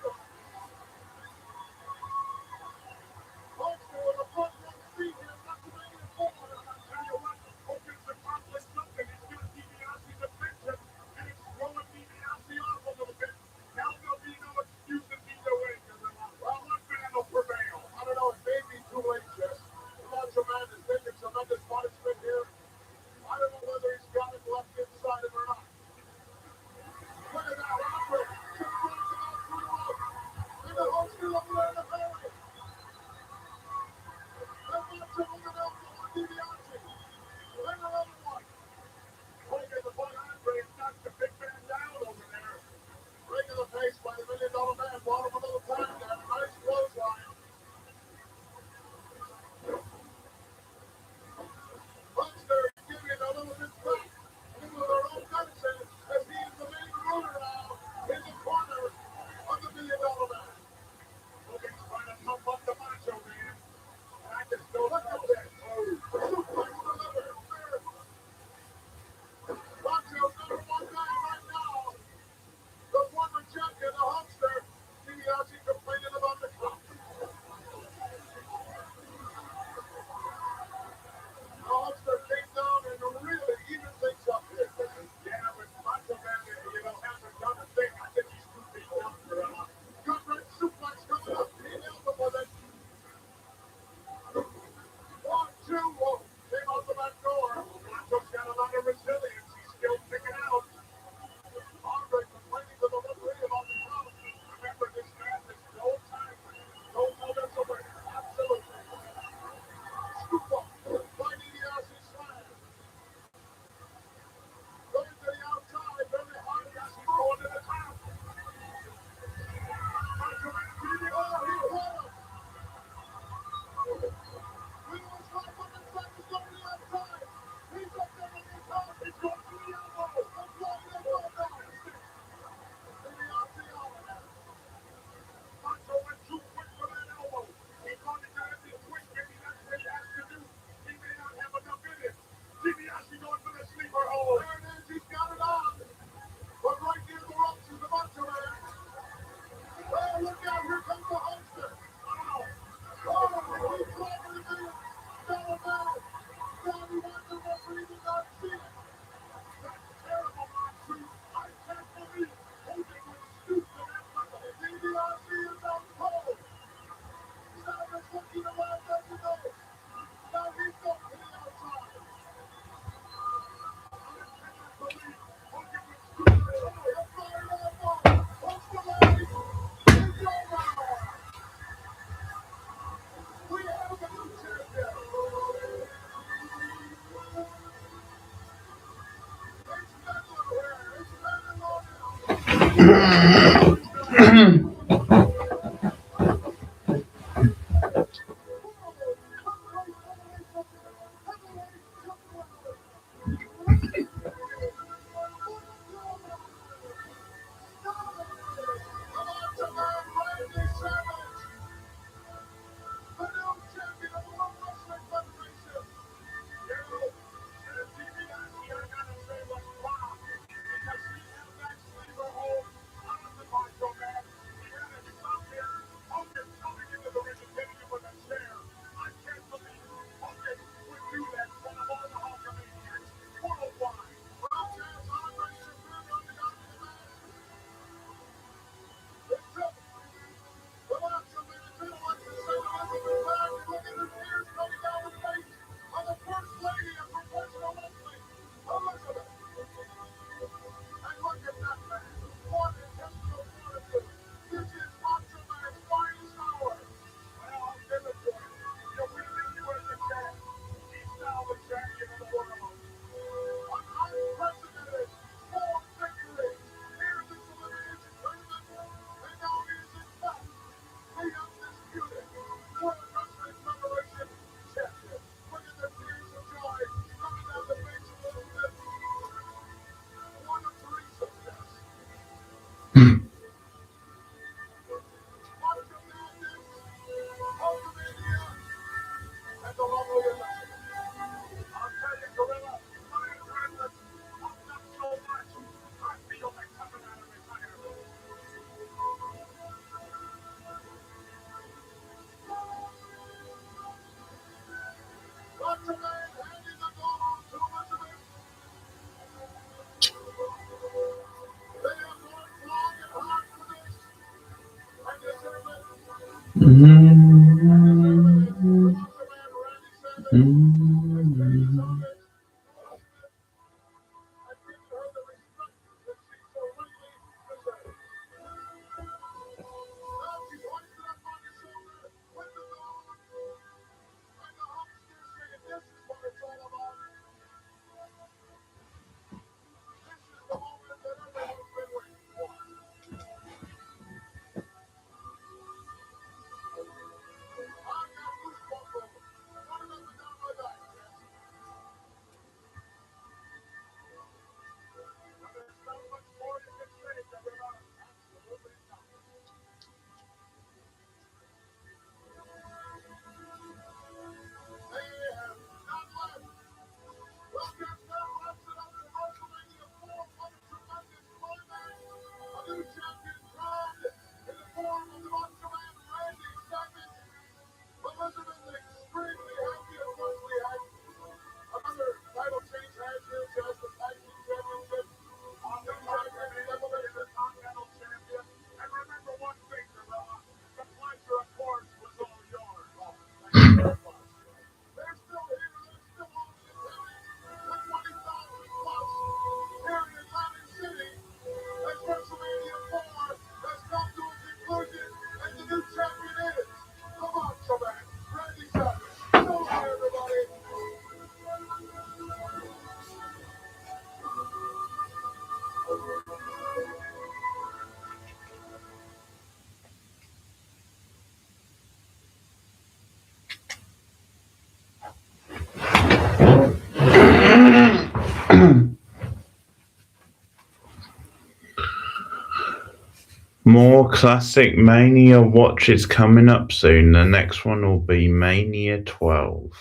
More classic Mania watches coming up soon. The next one will be Mania 12.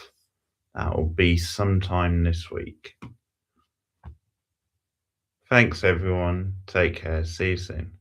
That will be sometime this week. Thanks, everyone. Take care. See you soon.